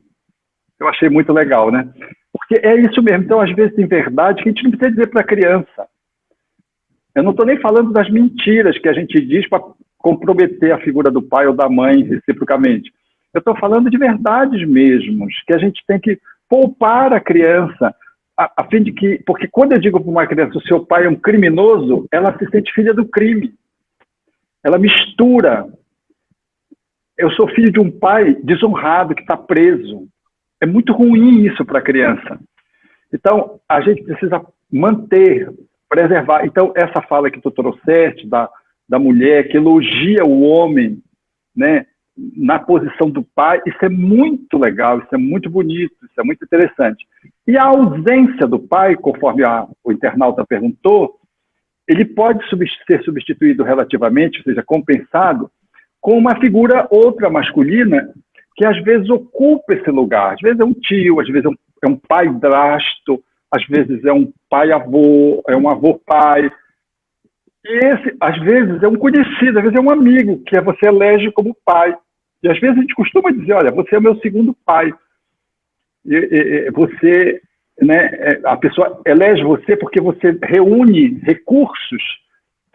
Eu achei muito legal, né? Porque é isso mesmo. Então, às vezes, tem verdade que a gente não precisa dizer para a criança. Eu não estou nem falando das mentiras que a gente diz para comprometer a figura do pai ou da mãe reciprocamente. Eu estou falando de verdades mesmo, que a gente tem que poupar a criança, a fim de que... Porque quando eu digo para uma criança, o seu pai é um criminoso, ela se sente filha do crime. Ela mistura. Eu sou filho de um pai desonrado que está preso. É muito ruim isso para a criança. Então, a gente precisa manter, preservar. Então, essa fala que tu trouxeste da mulher que elogia o homem, né, na posição do pai, isso é muito legal, isso é muito bonito, isso é muito interessante. E a ausência do pai, conforme o internauta perguntou, ele pode ser substituído relativamente, ou seja, compensado, com uma figura outra masculina que às vezes ocupa esse lugar. Às vezes é um tio, às vezes é um pai-drasto, às vezes é um pai-avô, é um avô-pai. E esse, às vezes, é um conhecido, às vezes é um amigo que você elege como pai. E às vezes a gente costuma dizer, olha, você é o meu segundo pai. Você, né, a pessoa elege você porque você reúne recursos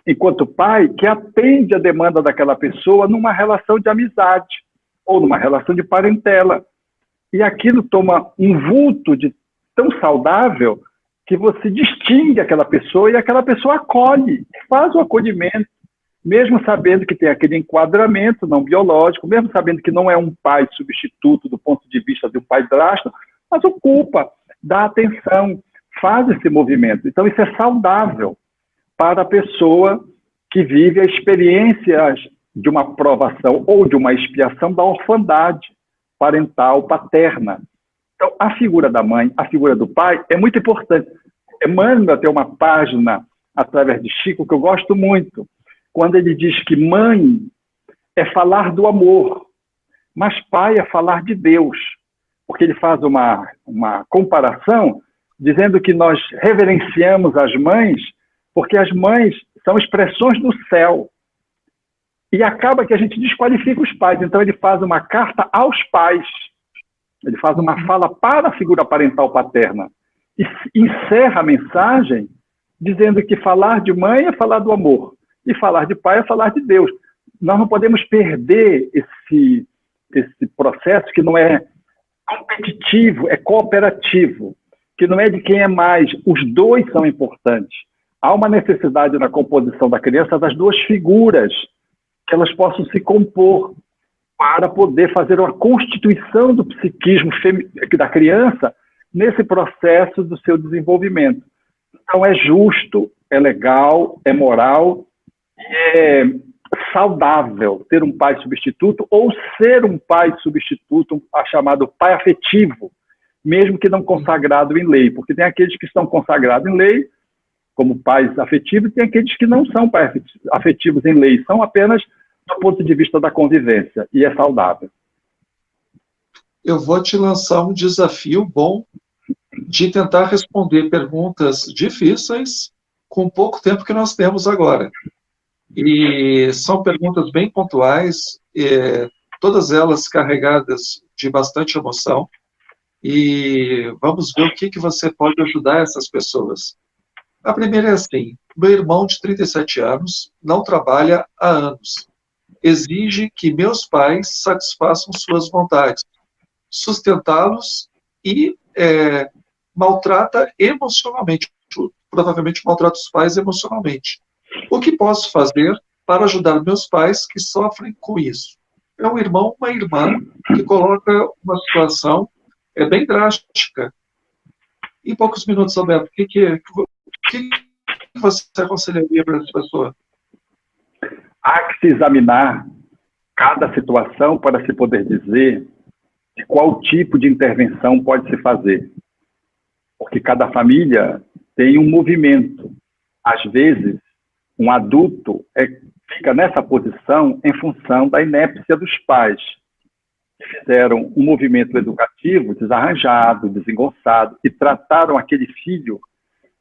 enquanto pai que atende a demanda daquela pessoa numa relação de amizade ou numa relação de parentela. E aquilo toma um vulto de tão saudável que você distingue aquela pessoa e aquela pessoa acolhe, faz o acolhimento, mesmo sabendo que tem aquele enquadramento não biológico, mesmo sabendo que não é um pai substituto do ponto de vista de um pai-drasto, mas ocupa, dá atenção, faz esse movimento. Então isso é saudável para a pessoa que vive a experiência de uma provação ou de uma expiação da orfandade parental, paterna. Então, a figura da mãe, a figura do pai é muito importante. Emmanuel tem uma página, através de Chico, que eu gosto muito, quando ele diz que mãe é falar do amor, mas pai é falar de Deus. Porque ele faz uma comparação, dizendo que nós reverenciamos as mães, porque as mães são expressões do céu. E acaba que a gente desqualifica os pais. Então, ele faz uma carta aos pais. Ele faz uma fala para a figura parental paterna. E encerra a mensagem dizendo que falar de mãe é falar do amor. E falar de pai é falar de Deus. Nós não podemos perder esse processo que não é competitivo, é cooperativo. Que não é de quem é mais. Os dois são importantes. Há uma necessidade na composição da criança das duas figuras, que elas possam se compor para poder fazer uma constituição do psiquismo da criança nesse processo do seu desenvolvimento. Então, é justo, é legal, é moral, é saudável ter um pai substituto ou ser um pai substituto, chamado pai afetivo, mesmo que não consagrado em lei, porque tem aqueles que estão consagrados em lei, como pais afetivos, e tem aqueles que não são pais afetivos em lei, são apenas do ponto de vista da convivência, e é saudável. Eu vou te lançar um desafio bom de tentar responder perguntas difíceis com pouco tempo que nós temos agora. E são perguntas bem pontuais, todas elas carregadas de bastante emoção. e vamos ver o que você pode ajudar essas pessoas. A primeira é assim: meu irmão de 37 anos não trabalha há anos. Exige que meus pais satisfaçam suas vontades, sustentá-los e maltrata emocionalmente, provavelmente maltrata os pais emocionalmente. O que posso fazer para ajudar meus pais que sofrem com isso? É um irmão, uma irmã que coloca uma situação bem drástica. Em poucos minutos, Alberto, o que você aconselharia para essa pessoa? Há que se examinar cada situação para se poder dizer de qual tipo de intervenção pode se fazer. Porque cada família tem um movimento. Às vezes, um adulto fica nessa posição em função da inépcia dos pais, que fizeram um movimento educativo desarranjado, desengonçado, e trataram aquele filho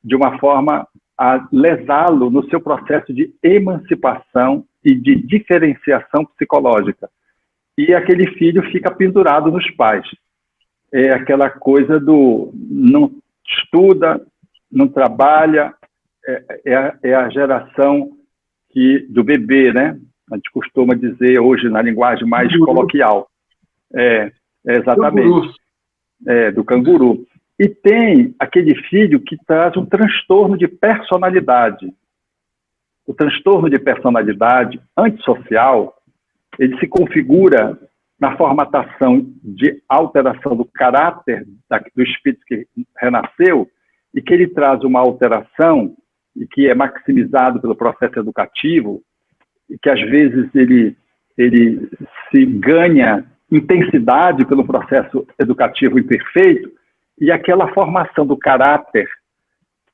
de uma forma a lesá-lo no seu processo de emancipação e de diferenciação psicológica. E aquele filho fica pendurado nos pais. É aquela coisa do não estuda, não trabalha, é a geração do bebê, né? A gente costuma dizer hoje na linguagem mais coloquial. Exatamente. Do canguru. E tem aquele filho que traz um transtorno de personalidade. O transtorno de personalidade antissocial, ele se configura na formatação de alteração do caráter do espírito que renasceu, e que ele traz uma alteração e que é maximizado pelo processo educativo, e que às vezes ele se ganha intensidade pelo processo educativo imperfeito, e aquela formação do caráter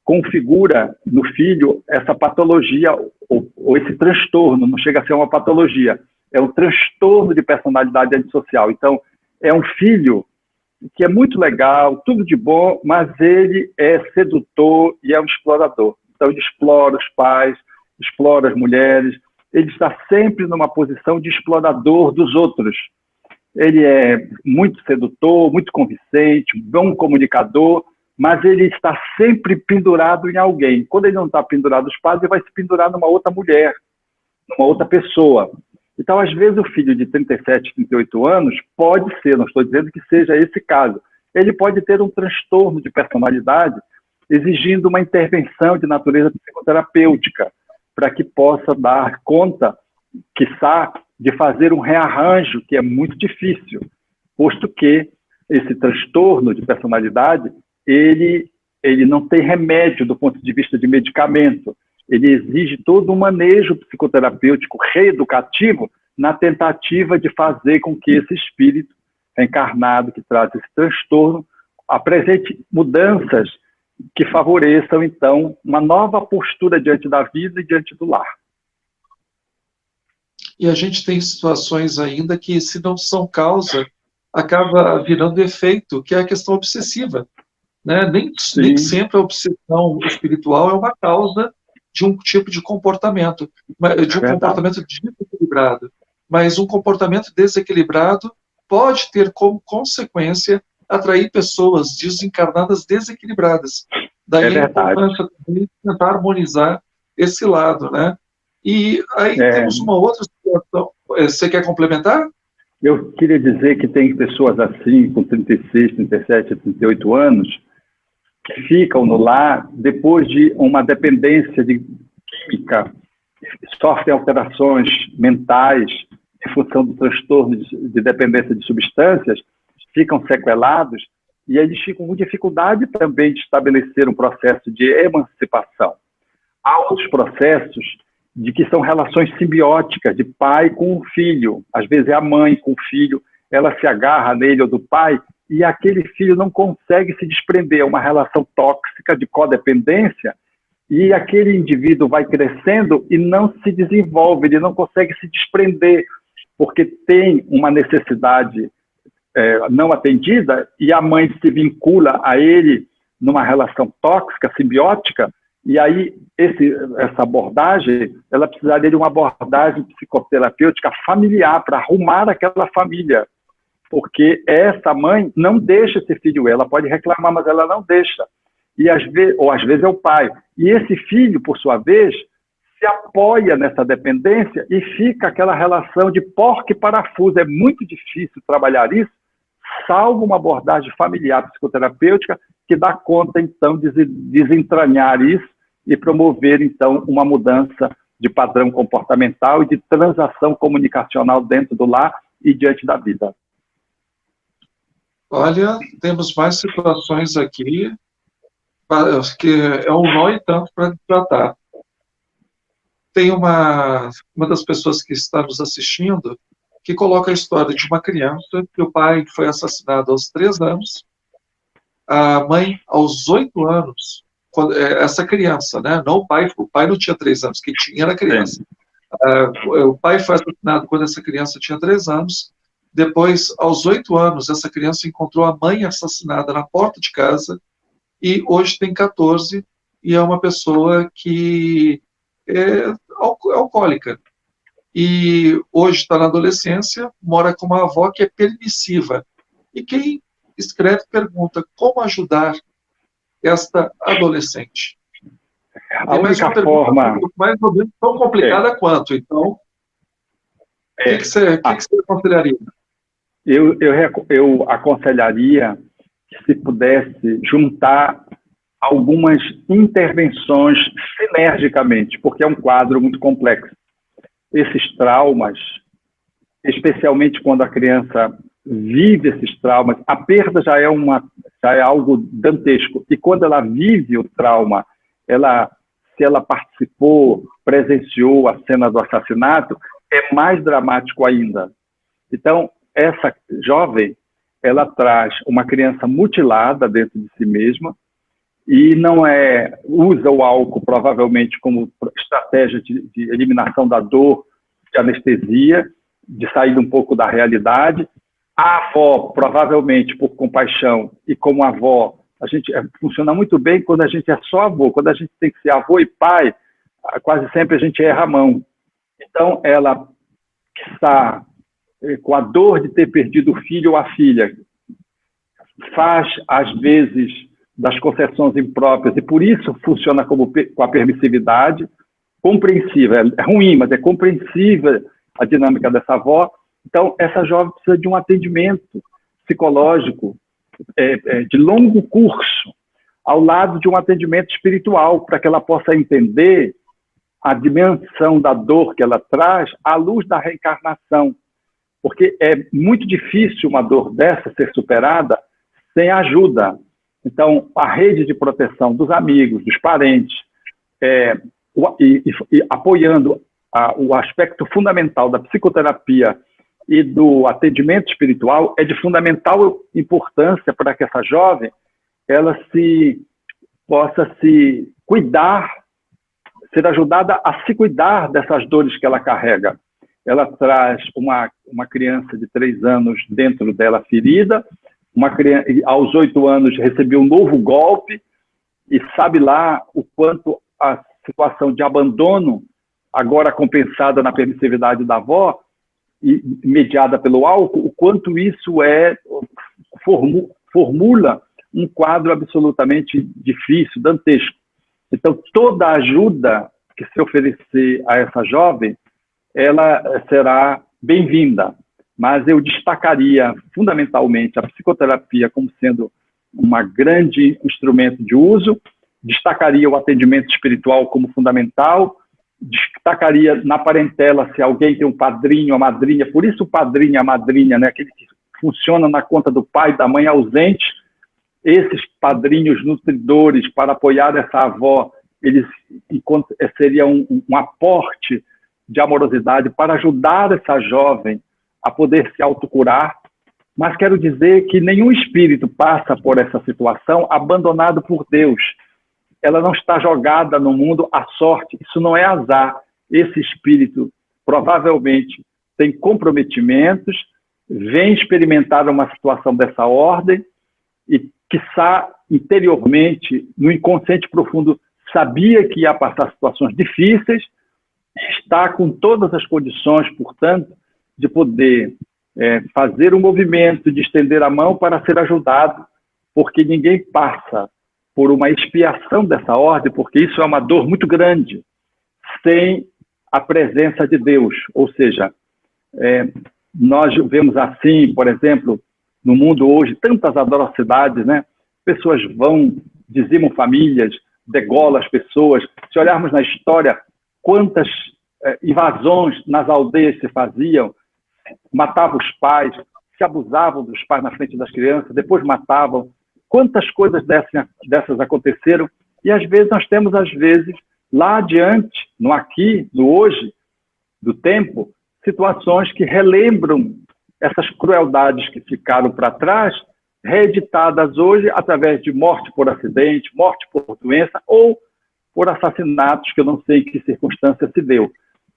configura no filho essa patologia, ou esse transtorno, não chega a ser uma patologia, é um transtorno de personalidade antissocial. Então, é um filho que é muito legal, tudo de bom, mas ele é sedutor e é um explorador. Então, ele explora os pais, explora as mulheres, ele está sempre numa posição de explorador dos outros. Ele é muito sedutor, muito convincente, bom comunicador, mas ele está sempre pendurado em alguém. Quando ele não está pendurado nos pais, ele vai se pendurar numa outra mulher, numa outra pessoa. Então, às vezes, o filho de 37, 38 anos pode ser, não estou dizendo que seja esse caso, ele pode ter um transtorno de personalidade exigindo uma intervenção de natureza psicoterapêutica para que possa dar conta, quiçá, de fazer um rearranjo, que é muito difícil, posto que esse transtorno de personalidade, ele não tem remédio do ponto de vista de medicamento. Ele exige todo um manejo psicoterapêutico reeducativo na tentativa de fazer com que esse espírito encarnado que traz esse transtorno apresente mudanças que favoreçam, então, uma nova postura diante da vida e diante do lar. E a gente tem situações ainda que, se não são causa, acaba virando efeito, que é a questão obsessiva. Né? Nem sempre a obsessão espiritual é uma causa de um tipo de comportamento, de um comportamento desequilibrado. Mas um comportamento desequilibrado pode ter como consequência atrair pessoas desencarnadas desequilibradas. Daí a importância de tentar harmonizar esse lado, né? E aí temos uma outra situação. Você quer complementar? Eu queria dizer que tem pessoas assim, com 36, 37, 38 anos, que ficam no lar depois de uma dependência de química, sofrem alterações mentais em função do transtorno de dependência de substâncias, ficam sequelados, e eles ficam com dificuldade também de estabelecer um processo de emancipação. Há outros processos de que são relações simbióticas, de pai com o filho. Às vezes é a mãe com o filho, ela se agarra nele ou do pai, e aquele filho não consegue se desprender. É uma relação tóxica de codependência, e aquele indivíduo vai crescendo e não se desenvolve, ele não consegue se desprender, porque tem uma necessidade não atendida, e a mãe se vincula a ele numa relação tóxica, simbiótica, e aí essa abordagem, ela precisaria de uma abordagem psicoterapêutica familiar para arrumar aquela família. porque essa mãe não deixa esse filho, ela pode reclamar, mas ela não deixa. E às vezes é o pai. E esse filho, por sua vez, se apoia nessa dependência e fica aquela relação de porco e parafuso. É muito difícil trabalhar isso, salvo uma abordagem familiar psicoterapêutica que dá conta, então, de desentranhar isso e promover, então, uma mudança de padrão comportamental e de transação comunicacional dentro do lar e diante da vida. Olha, temos mais situações aqui que é um nó e tanto para tratar. Tem uma das pessoas que está nos assistindo que coloca a história de uma criança que o pai foi assassinado aos 3 anos, a mãe aos 8 anos, essa criança, né? Não o pai não tinha 3 anos, quem tinha era a criança. O pai foi assassinado quando essa criança tinha 3 anos, depois, aos 8 anos, essa criança encontrou a mãe assassinada na porta de casa, e hoje tem 14, e é uma pessoa que é alcoólica. E hoje está na adolescência, mora com uma avó que é permissiva. E quem escreve pergunta como ajudar esta adolescente. A única forma... Mais ou menos tão complicada quanto. Então, o que você aconselharia? Eu aconselharia que se pudesse juntar algumas intervenções sinergicamente, porque é um quadro muito complexo. Esses traumas, especialmente quando a criança vive esses traumas, a perda já é algo dantesco. E quando ela vive o trauma, se ela participou, presenciou a cena do assassinato, é mais dramático ainda. Então, essa jovem, ela traz uma criança mutilada dentro de si mesma e usa o álcool provavelmente como estratégia de eliminação da dor, de anestesia, de sair um pouco da realidade. A avó, provavelmente por compaixão, e como avó, a gente funciona muito bem quando a gente é só avô. Quando a gente tem que ser avô e pai, quase sempre a gente erra a mão. Então, ela está com a dor de ter perdido o filho ou a filha, faz, às vezes, das concessões impróprias, e por isso funciona com a permissividade, compreensiva. É ruim, mas é compreensível a dinâmica dessa avó. Então, essa jovem precisa de um atendimento psicológico de longo curso, ao lado de um atendimento espiritual, para que ela possa entender a dimensão da dor que ela traz à luz da reencarnação. Porque é muito difícil uma dor dessa ser superada sem ajuda. Então, a rede de proteção dos amigos, dos parentes, e apoiando o aspecto fundamental da psicoterapia e do atendimento espiritual, é de fundamental importância para que essa jovem ela possa se cuidar, ser ajudada a se cuidar dessas dores que ela carrega. Ela traz uma criança de 3 anos dentro dela ferida, uma criança, aos 8 anos recebeu um novo golpe, e sabe lá o quanto a situação de abandono, agora compensada na permissividade da avó, e mediada pelo álcool, o quanto isso formula um quadro absolutamente difícil, dantesco. Então, toda ajuda que se oferecer a essa jovem, ela será bem-vinda. Mas eu destacaria, fundamentalmente, a psicoterapia como sendo um grande instrumento de uso, destacaria o atendimento espiritual como fundamental, destacaria na parentela, se alguém tem um padrinho, a madrinha, por isso o padrinho e a madrinha, né, aquele que funciona na conta do pai e da mãe ausente, esses padrinhos nutridores para apoiar essa avó, eles seriam um aporte de amorosidade para ajudar essa jovem a poder se autocurar. Mas quero dizer que nenhum espírito passa por essa situação abandonado por Deus. Ela não está jogada no mundo à sorte, isso não é azar. Esse espírito provavelmente tem comprometimentos, vem experimentar uma situação dessa ordem e, quiçá, interiormente, no inconsciente profundo, sabia que ia passar situações difíceis, está com todas as condições, portanto, de poder fazer um movimento de estender a mão para ser ajudado, porque ninguém passa por uma expiação dessa ordem, porque isso é uma dor muito grande, sem a presença de Deus. Ou seja, nós vemos assim, por exemplo, no mundo hoje, tantas atrocidades, né? Pessoas vão, dizimam famílias, degolam as pessoas. Se olharmos na história, quantas invasões nas aldeias se faziam, matavam os pais, se abusavam dos pais na frente das crianças, depois matavam. Quantas coisas dessas aconteceram, e às vezes nós temos, lá adiante, no aqui, no hoje, do tempo, situações que relembram essas crueldades que ficaram para trás, reeditadas hoje através de morte por acidente, morte por doença ou por assassinatos, que eu não sei em que circunstância se deu.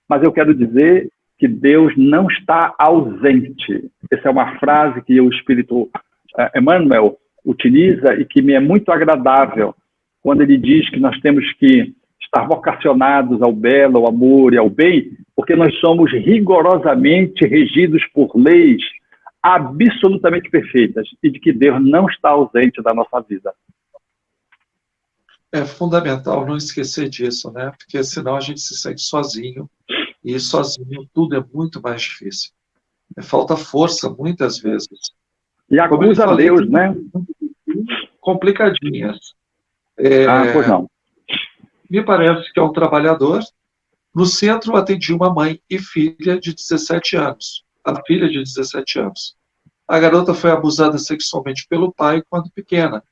Mas eu quero dizer que Deus não está ausente. Essa é uma frase que o Espírito Emmanuel utiliza e que me é muito agradável, quando ele diz que nós temos que estar vocacionados ao belo, ao amor e ao bem, porque nós somos rigorosamente regidos por leis absolutamente perfeitas e de que Deus não está ausente da nossa vida. É fundamental não esquecer disso, né? Porque senão a gente se sente sozinho, e sozinho tudo é muito mais difícil. Falta força muitas vezes. E acusa a Deus, né? Complicadinhas. Pois não. Me parece que é um trabalhador. No centro atendi uma mãe e filha de 17 anos. A filha de 17 anos. A garota foi abusada sexualmente pelo pai quando pequena.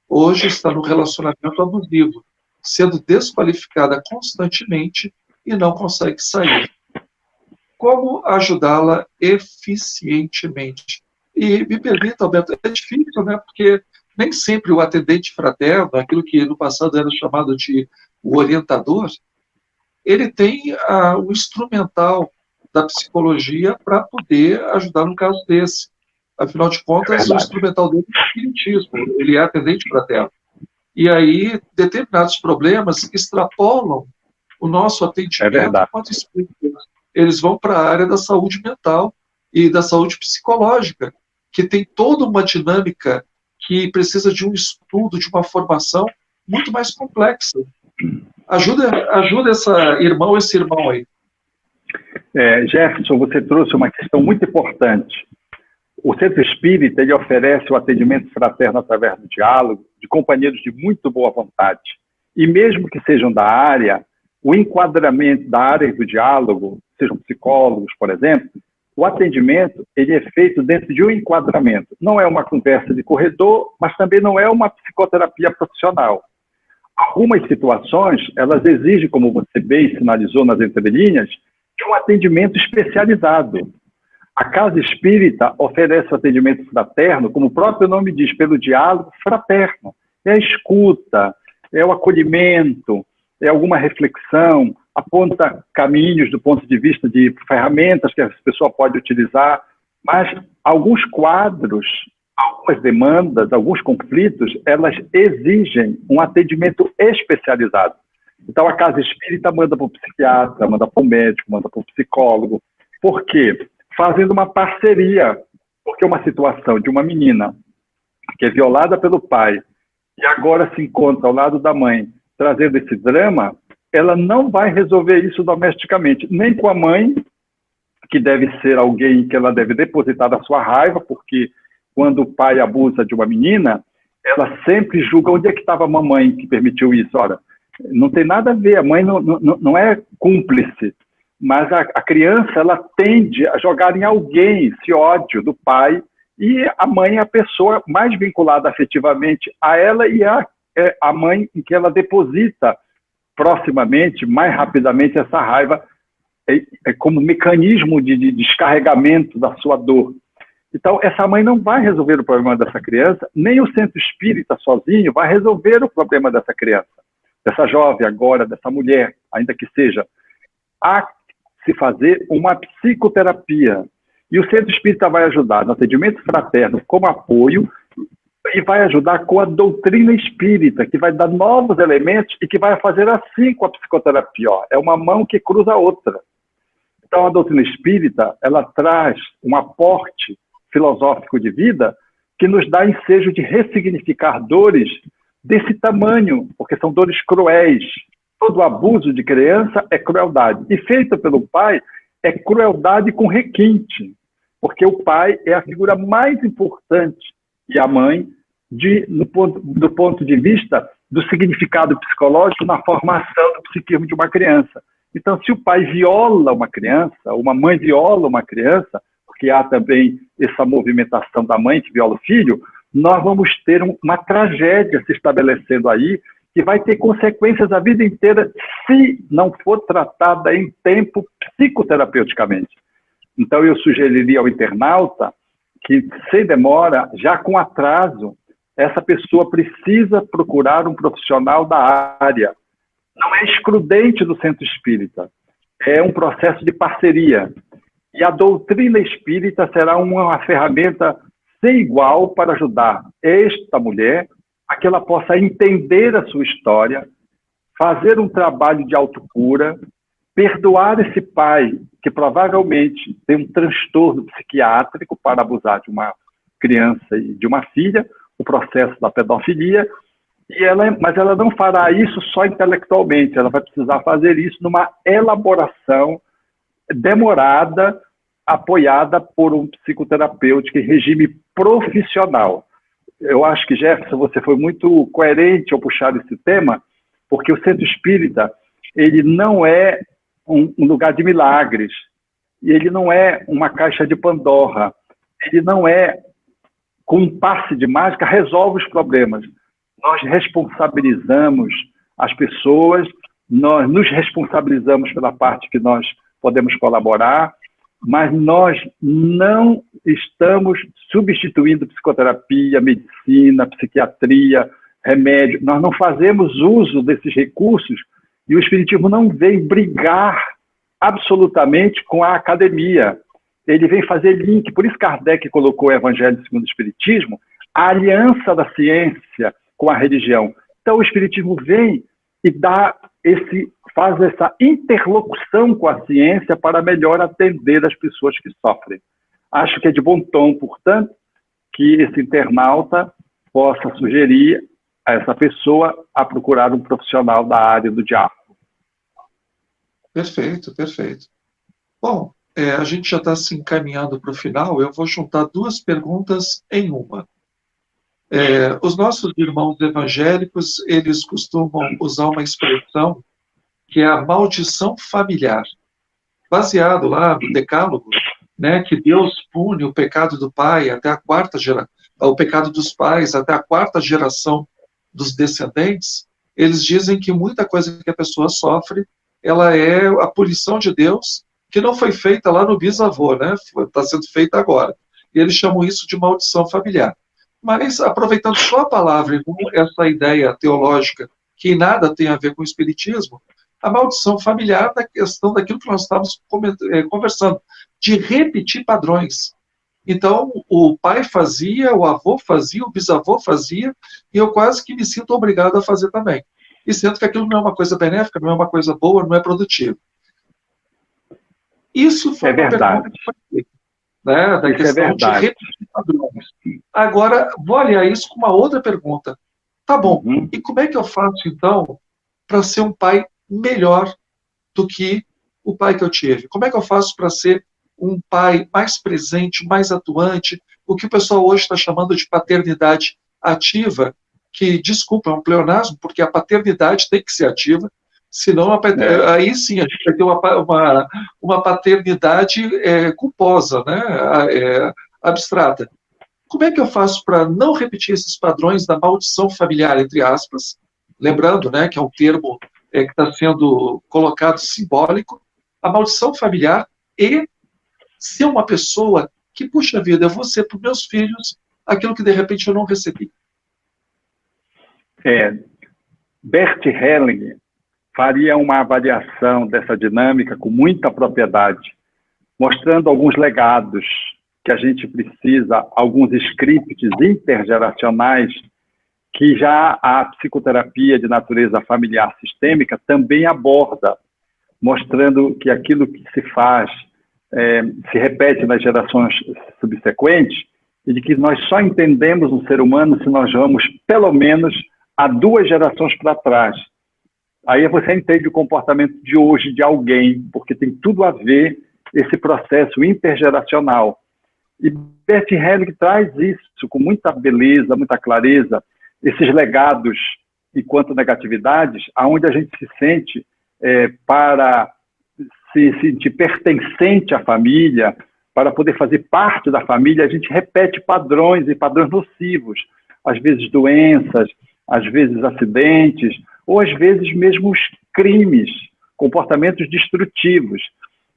Hoje está no relacionamento abusivo, sendo desqualificada constantemente e não consegue sair. Como ajudá-la eficientemente? E me permita, Alberto, é difícil, né? Porque nem sempre o atendente fraterno, aquilo que no passado era chamado de o orientador, ele tem o instrumental da psicologia para poder ajudar num caso desse. Afinal de contas, o instrumental dele é o espiritismo, ele é atendente fraterno. E aí, determinados problemas extrapolam o nosso atendimento enquanto espírita. Eles vão para a área da saúde mental e da saúde psicológica, que tem toda uma dinâmica que precisa de um estudo, de uma formação muito mais complexa. Ajuda esse irmão aí. Jefferson, você trouxe uma questão muito importante. O Centro Espírita, ele oferece o atendimento fraterno através do diálogo, de companheiros de muito boa vontade. E mesmo que sejam da área, o enquadramento da área do diálogo, sejam psicólogos, por exemplo, o atendimento ele é feito dentro de um enquadramento. Não é uma conversa de corredor, mas também não é uma psicoterapia profissional. Algumas situações, elas exigem, como você bem sinalizou nas entrelinhas, de um atendimento especializado. A Casa Espírita oferece o atendimento fraterno, como o próprio nome diz, pelo diálogo fraterno. É a escuta, é o acolhimento, é alguma reflexão, aponta caminhos do ponto de vista de ferramentas que a pessoa pode utilizar, mas alguns quadros, algumas demandas, alguns conflitos, elas exigem um atendimento especializado. Então, a Casa Espírita manda para o psiquiatra, manda para o médico, manda para o psicólogo. Por quê? Fazendo uma parceria, porque uma situação de uma menina que é violada pelo pai e agora se encontra ao lado da mãe, trazendo esse drama, ela não vai resolver isso domesticamente, nem com a mãe, que deve ser alguém que ela deve depositar da sua raiva, porque quando o pai abusa de uma menina, ela sempre julga onde é que estava a mamãe que permitiu isso. Ora, não tem nada a ver, a mãe não é cúmplice, mas a criança ela tende a jogar em alguém esse ódio do pai, e a mãe é a pessoa mais vinculada afetivamente a ela e a mãe em que ela deposita proximamente, mais rapidamente, essa raiva como mecanismo de descarregamento da sua dor. Então, essa mãe não vai resolver o problema dessa criança, nem o Centro Espírita sozinho vai resolver o problema dessa criança, dessa jovem agora, dessa mulher, ainda que seja. Há se fazer uma psicoterapia. E o Centro Espírita vai ajudar no atendimento fraterno como apoio e vai ajudar com a doutrina espírita, que vai dar novos elementos e que vai fazer assim com a psicoterapia. É uma mão que cruza a outra. Então, a doutrina espírita, ela traz um aporte filosófico de vida que nos dá ensejo de ressignificar dores desse tamanho, porque são dores cruéis. Todo abuso de criança é crueldade. E feita pelo pai, é crueldade com requinte, porque o pai é a figura mais importante e a mãe do ponto de vista do significado psicológico na formação do psiquismo de uma criança. Então, se o pai viola uma criança, uma mãe viola uma criança, porque há também essa movimentação da mãe que viola o filho, nós vamos ter uma tragédia se estabelecendo aí, que vai ter consequências a vida inteira se não for tratada em tempo psicoterapeuticamente. Então, eu sugeriria ao internauta que, sem demora, já com atraso, essa pessoa precisa procurar um profissional da área. Não é excludente do centro espírita, é um processo de parceria. E a doutrina espírita será uma ferramenta sem igual para ajudar esta mulher a que ela possa entender a sua história, fazer um trabalho de autocura, perdoar esse pai que provavelmente tem um transtorno psiquiátrico para abusar de uma criança e de uma filha, o processo da pedofilia, mas ela não fará isso só intelectualmente, ela vai precisar fazer isso numa elaboração demorada, apoiada por um psicoterapeuta em regime profissional. Eu acho que, Jefferson, você foi muito coerente ao puxar esse tema, porque o centro espírita, ele não é um lugar de milagres, e ele não é uma caixa de Pandora, ele não é, com um passe de mágica, resolve os problemas. Nós responsabilizamos as pessoas, nós nos responsabilizamos pela parte que nós podemos colaborar, mas nós não estamos substituindo psicoterapia, medicina, psiquiatria, remédio. Nós não fazemos uso desses recursos e o Espiritismo não vem brigar absolutamente com a academia. Ele vem fazer link, por isso Kardec colocou o Evangelho segundo o Espiritismo, a aliança da ciência com a religião. Então o Espiritismo vem e faz essa interlocução com a ciência para melhor atender as pessoas que sofrem. Acho que é de bom tom, portanto, que esse internauta possa sugerir a essa pessoa a procurar um profissional da área do diálogo. Perfeito, perfeito. Bom, a gente já está se encaminhando para o final, eu vou juntar duas perguntas em uma. Os nossos irmãos evangélicos, eles costumam usar uma expressão que é a maldição familiar, baseado lá no Decálogo, né, que Deus pune o pecado do pai até a quarta geração, o pecado dos pais até a quarta geração dos descendentes. Eles dizem que muita coisa que a pessoa sofre, ela é a punição de Deus, que não foi feita lá no bisavô, né, está sendo feita agora. E eles chamam isso de maldição familiar. Mas, aproveitando só a palavra e com essa ideia teológica que nada tem a ver com o espiritismo, a maldição familiar da questão daquilo que nós estávamos conversando, de repetir padrões. Então, o pai fazia, o avô fazia, o bisavô fazia, e eu quase que me sinto obrigado a fazer também. E sendo que aquilo não é uma coisa benéfica, não é uma coisa boa, não é produtivo. Isso foi uma pergunta que foi feita, né, da questão de repetir padrões. Agora, vou aliar isso com uma outra pergunta. Tá bom, e como é que eu faço, então, para ser um pai melhor do que o pai que eu tive? Como é que eu faço para ser um pai mais presente, mais atuante, o que o pessoal hoje está chamando de paternidade ativa, que, desculpa, é um pleonasmo, porque a paternidade tem que ser ativa, senão aí sim a gente vai ter uma paternidade culposa, né, abstrata. Como é que eu faço para não repetir esses padrões da maldição familiar, entre aspas, lembrando, né, que é um termo que está sendo colocado simbólico, a maldição familiar, e ser uma pessoa que, puxa vida, eu vou ser para os meus filhos aquilo que de repente eu não recebi. Bert Helling faria uma avaliação dessa dinâmica com muita propriedade, mostrando alguns legados que a gente precisa, alguns scripts intergeracionais que já a psicoterapia de natureza familiar sistêmica também aborda, mostrando que aquilo que se faz se repete nas gerações subsequentes, e de que nós só entendemos um ser humano se nós vamos, pelo menos, há 2 gerações para trás. Aí você entende o comportamento de hoje de alguém, porque tem tudo a ver esse processo intergeracional. E Bert Helling traz isso com muita beleza, muita clareza, esses legados enquanto negatividades, aonde a gente se sente para se sentir pertencente à família, para poder fazer parte da família, a gente repete padrões e padrões nocivos, às vezes doenças, às vezes acidentes, ou às vezes mesmo os crimes, comportamentos destrutivos.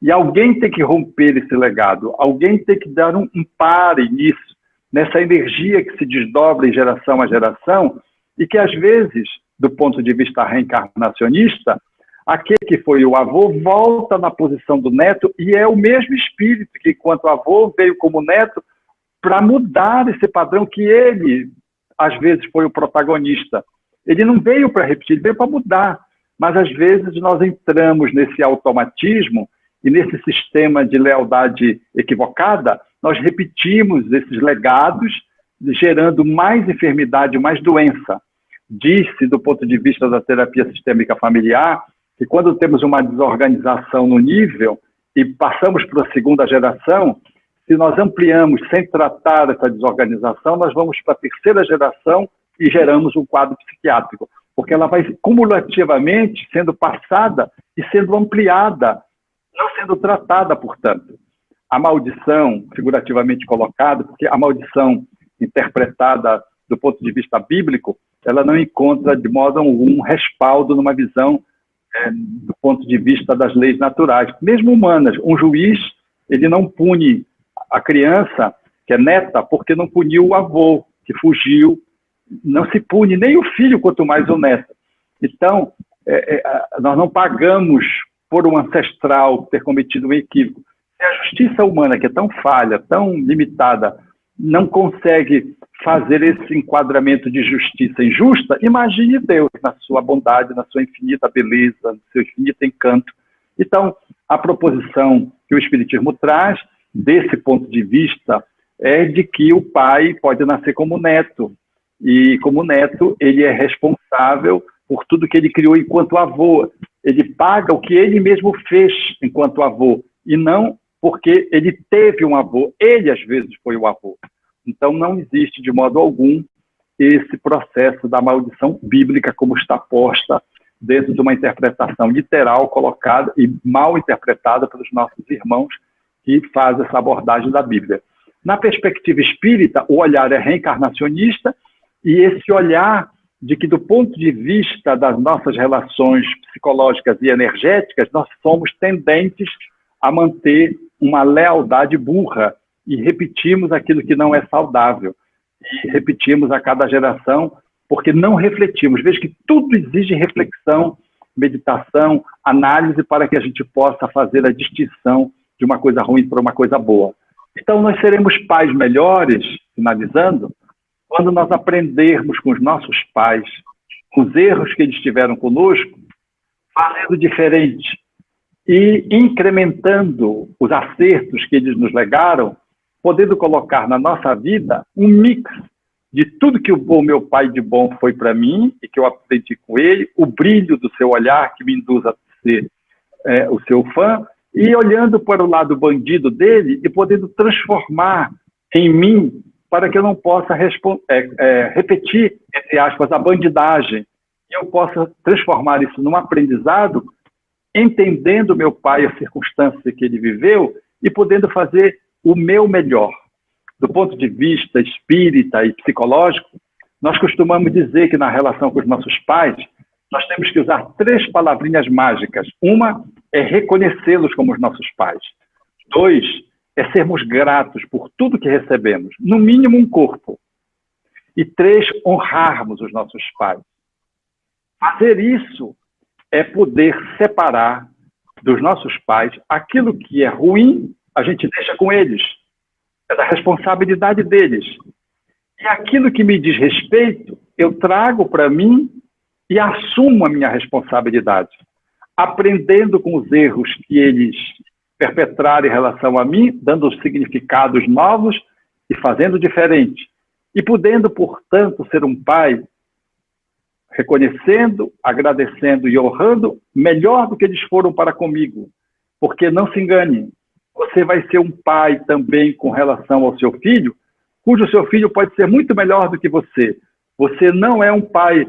E alguém tem que romper esse legado, alguém tem que dar um pare nisso, nessa energia que se desdobra em geração a geração, e que às vezes, do ponto de vista reencarnacionista, aquele que foi o avô volta na posição do neto e é o mesmo espírito que, enquanto avô, veio como neto para mudar esse padrão que ele, às vezes, foi o protagonista. Ele não veio para repetir, ele veio para mudar. Mas, às vezes, nós entramos nesse automatismo e nesse sistema de lealdade equivocada, nós repetimos esses legados, gerando mais enfermidade, mais doença. Diz-se, do ponto de vista da terapia sistêmica familiar, que quando temos uma desorganização no nível e passamos para a segunda geração, se nós ampliamos sem tratar essa desorganização, nós vamos para a terceira geração e geramos um quadro psiquiátrico, porque ela vai cumulativamente sendo passada e sendo ampliada, não sendo tratada, portanto. A maldição, figurativamente colocada, porque a maldição interpretada do ponto de vista bíblico, ela não encontra de modo algum respaldo numa visão do ponto de vista das leis naturais, mesmo humanas. Um juiz, ele não pune a criança, que é neta, porque não puniu o avô, que fugiu. Não se pune nem o filho, quanto mais o neto. Então, nós não pagamos por um ancestral ter cometido um equívoco. Se a justiça humana, que é tão falha, tão limitada, não consegue fazer esse enquadramento de justiça injusta, imagine Deus na sua bondade, na sua infinita beleza, no seu infinito encanto. Então, a proposição que o Espiritismo traz, desse ponto de vista, é de que o pai pode nascer como neto, e como neto ele é responsável por tudo que ele criou enquanto avô. Ele paga o que ele mesmo fez enquanto avô, e não porque ele teve um avô, ele às vezes foi o avô. Então, não existe, de modo algum, esse processo da maldição bíblica como está posta dentro de uma interpretação literal colocada e mal interpretada pelos nossos irmãos que fazem essa abordagem da Bíblia. Na perspectiva espírita, o olhar é reencarnacionista e esse olhar de que, do ponto de vista das nossas relações psicológicas e energéticas, nós somos tendentes a manter uma lealdade burra, e repetimos aquilo que não é saudável. E repetimos a cada geração, porque não refletimos. Veja que tudo exige reflexão, meditação, análise, para que a gente possa fazer a distinção de uma coisa ruim para uma coisa boa. Então, nós seremos pais melhores, finalizando, quando nós aprendermos com os nossos pais, com os erros que eles tiveram conosco, fazendo diferente e incrementando os acertos que eles nos legaram, podendo colocar na nossa vida um mix de tudo que o meu pai de bom foi para mim e que eu aprendi com ele, o brilho do seu olhar que me induz a ser o seu fã, e olhando para o lado bandido dele e podendo transformar em mim para que eu não possa repetir, entre aspas, a bandidagem. E eu possa transformar isso num aprendizado, entendendo meu pai, a circunstância que ele viveu e podendo fazer o meu melhor. Do ponto de vista espírita e psicológico, nós costumamos dizer que na relação com os nossos pais, nós temos que usar 3 palavrinhas mágicas. Uma é reconhecê-los como os nossos pais. 2, é sermos gratos por tudo que recebemos, no mínimo um corpo. E 3, honrarmos os nossos pais. Fazer isso é poder separar dos nossos pais aquilo que é ruim, a gente deixa com eles. É da responsabilidade deles. E aquilo que me diz respeito, eu trago para mim e assumo a minha responsabilidade. aprendendo com os erros que eles perpetraram em relação a mim, dando significados novos e fazendo diferente. E podendo, portanto, ser um pai reconhecendo, agradecendo e honrando melhor do que eles foram para comigo. Porque não se engane, você vai ser um pai também com relação ao seu filho, cujo seu filho pode ser muito melhor do que você. Você não é um pai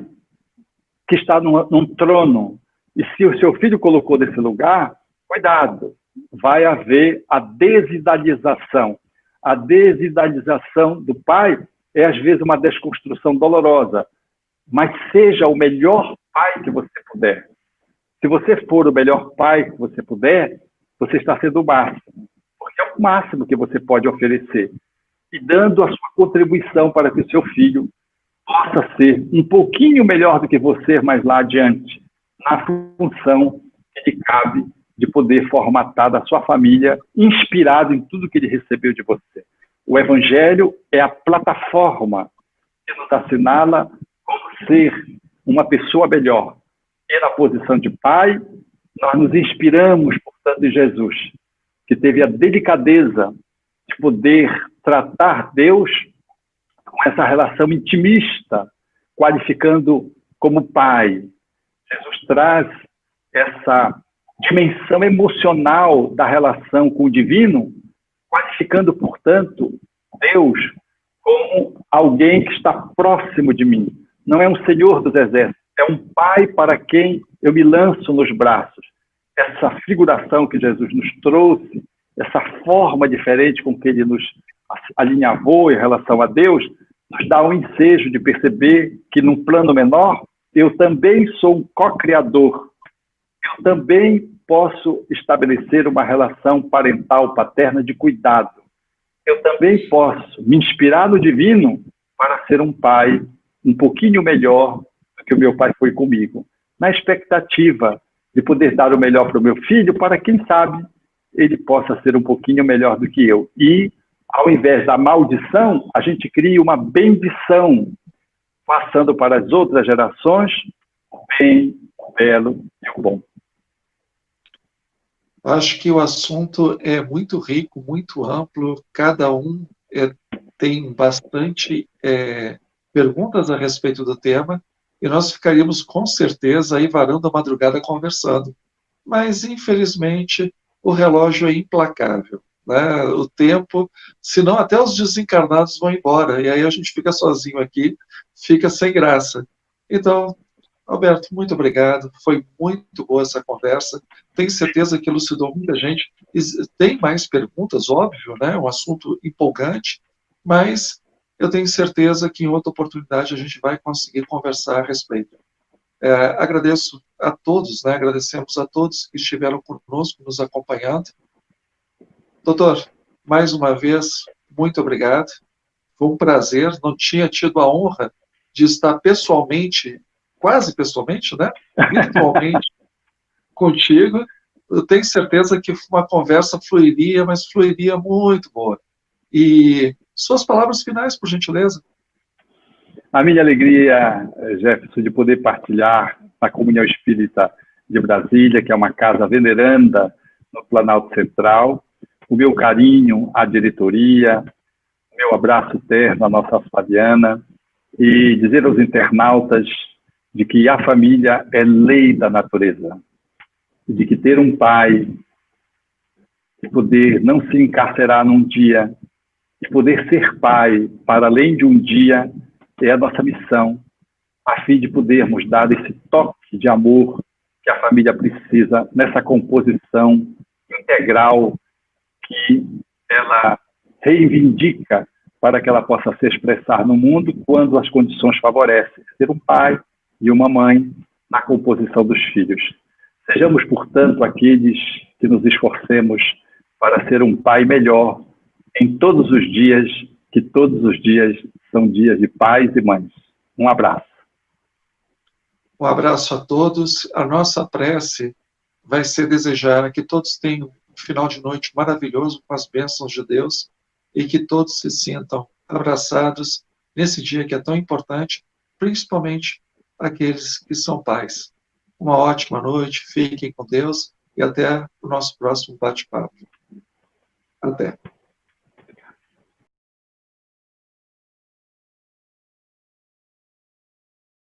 que está num trono, e se o seu filho colocou nesse lugar, cuidado, vai haver a desidalização. A desidalização do pai é, às vezes, uma desconstrução dolorosa, mas seja o melhor pai que você puder. Se você for o melhor pai que você puder, você está sendo o máximo, porque é o máximo que você pode oferecer, e dando a sua contribuição para que o seu filho possa ser um pouquinho melhor do que você mais lá adiante, na função que lhe cabe de poder formatar da sua família, inspirado em tudo que ele recebeu de você. O Evangelho é a plataforma que nos assinala como ser uma pessoa melhor. E na posição de pai, nós nos inspiramos, portanto, em Jesus, que teve a delicadeza de poder tratar Deus com essa relação intimista, qualificando como pai. Jesus traz essa dimensão emocional da relação com o divino, qualificando, portanto, Deus como alguém que está próximo de mim. Não é um senhor dos exércitos, é um pai para quem eu me lanço nos braços. Essa figuração que Jesus nos trouxe, essa forma diferente com que ele nos alinhavou em relação a Deus, nos dá um ensejo de perceber que, num plano menor, eu também sou um co-criador. Eu também posso estabelecer uma relação parental, paterna de cuidado. Eu também posso me inspirar no divino para ser um pai um pouquinho melhor do que o meu pai foi comigo, na expectativa de poder dar o melhor para o meu filho, para quem sabe ele possa ser um pouquinho melhor do que eu. E, ao invés da maldição, a gente cria uma bendição, passando para as outras gerações o bem, o belo e o bom. Acho que o assunto é muito rico, muito amplo, cada um tem bastante perguntas a respeito do tema, e nós ficaríamos com certeza aí varando a madrugada conversando. Mas, infelizmente, o relógio é implacável, né? O tempo, senão até os desencarnados vão embora, e aí a gente fica sozinho aqui, fica sem graça. Então, Alberto, muito obrigado, foi muito boa essa conversa, tenho certeza que elucidou muita gente. Tem mais perguntas, óbvio, né? Um assunto empolgante, mas eu tenho certeza que em outra oportunidade a gente vai conseguir conversar a respeito. Agradeço a todos, né? Agradecemos a todos que estiveram conosco, nos acompanhando. Doutor, mais uma vez, muito obrigado. Foi um prazer, não tinha tido a honra de estar pessoalmente, quase pessoalmente, né? Virtualmente contigo. Eu tenho certeza que uma conversa fluiria, mas fluiria muito boa. E suas palavras finais, por gentileza. A minha alegria, Jefferson, de poder partilhar na Comunhão Espírita de Brasília, que é uma casa veneranda no Planalto Central, o meu carinho à diretoria, o meu abraço terno à nossa Fabiana, e dizer aos internautas de que a família é lei da natureza, e de que ter um pai, de poder não se encarcerar num dia, de poder ser pai para além de um dia, é a nossa missão, a fim de podermos dar esse toque de amor que a família precisa nessa composição integral que ela reivindica para que ela possa se expressar no mundo quando as condições favorecem ser um pai e uma mãe na composição dos filhos. Sejamos, portanto, aqueles que nos esforcemos para ser um pai melhor em todos os dias, que todos os dias são dias de pais e mães. Um abraço. Um abraço a todos. A nossa prece vai ser desejar que todos tenham um final de noite maravilhoso com as bênçãos de Deus e que todos se sintam abraçados nesse dia que é tão importante, principalmente aqueles que são pais. uma ótima noite, fiquem com Deus e até o nosso próximo bate-papo. Até.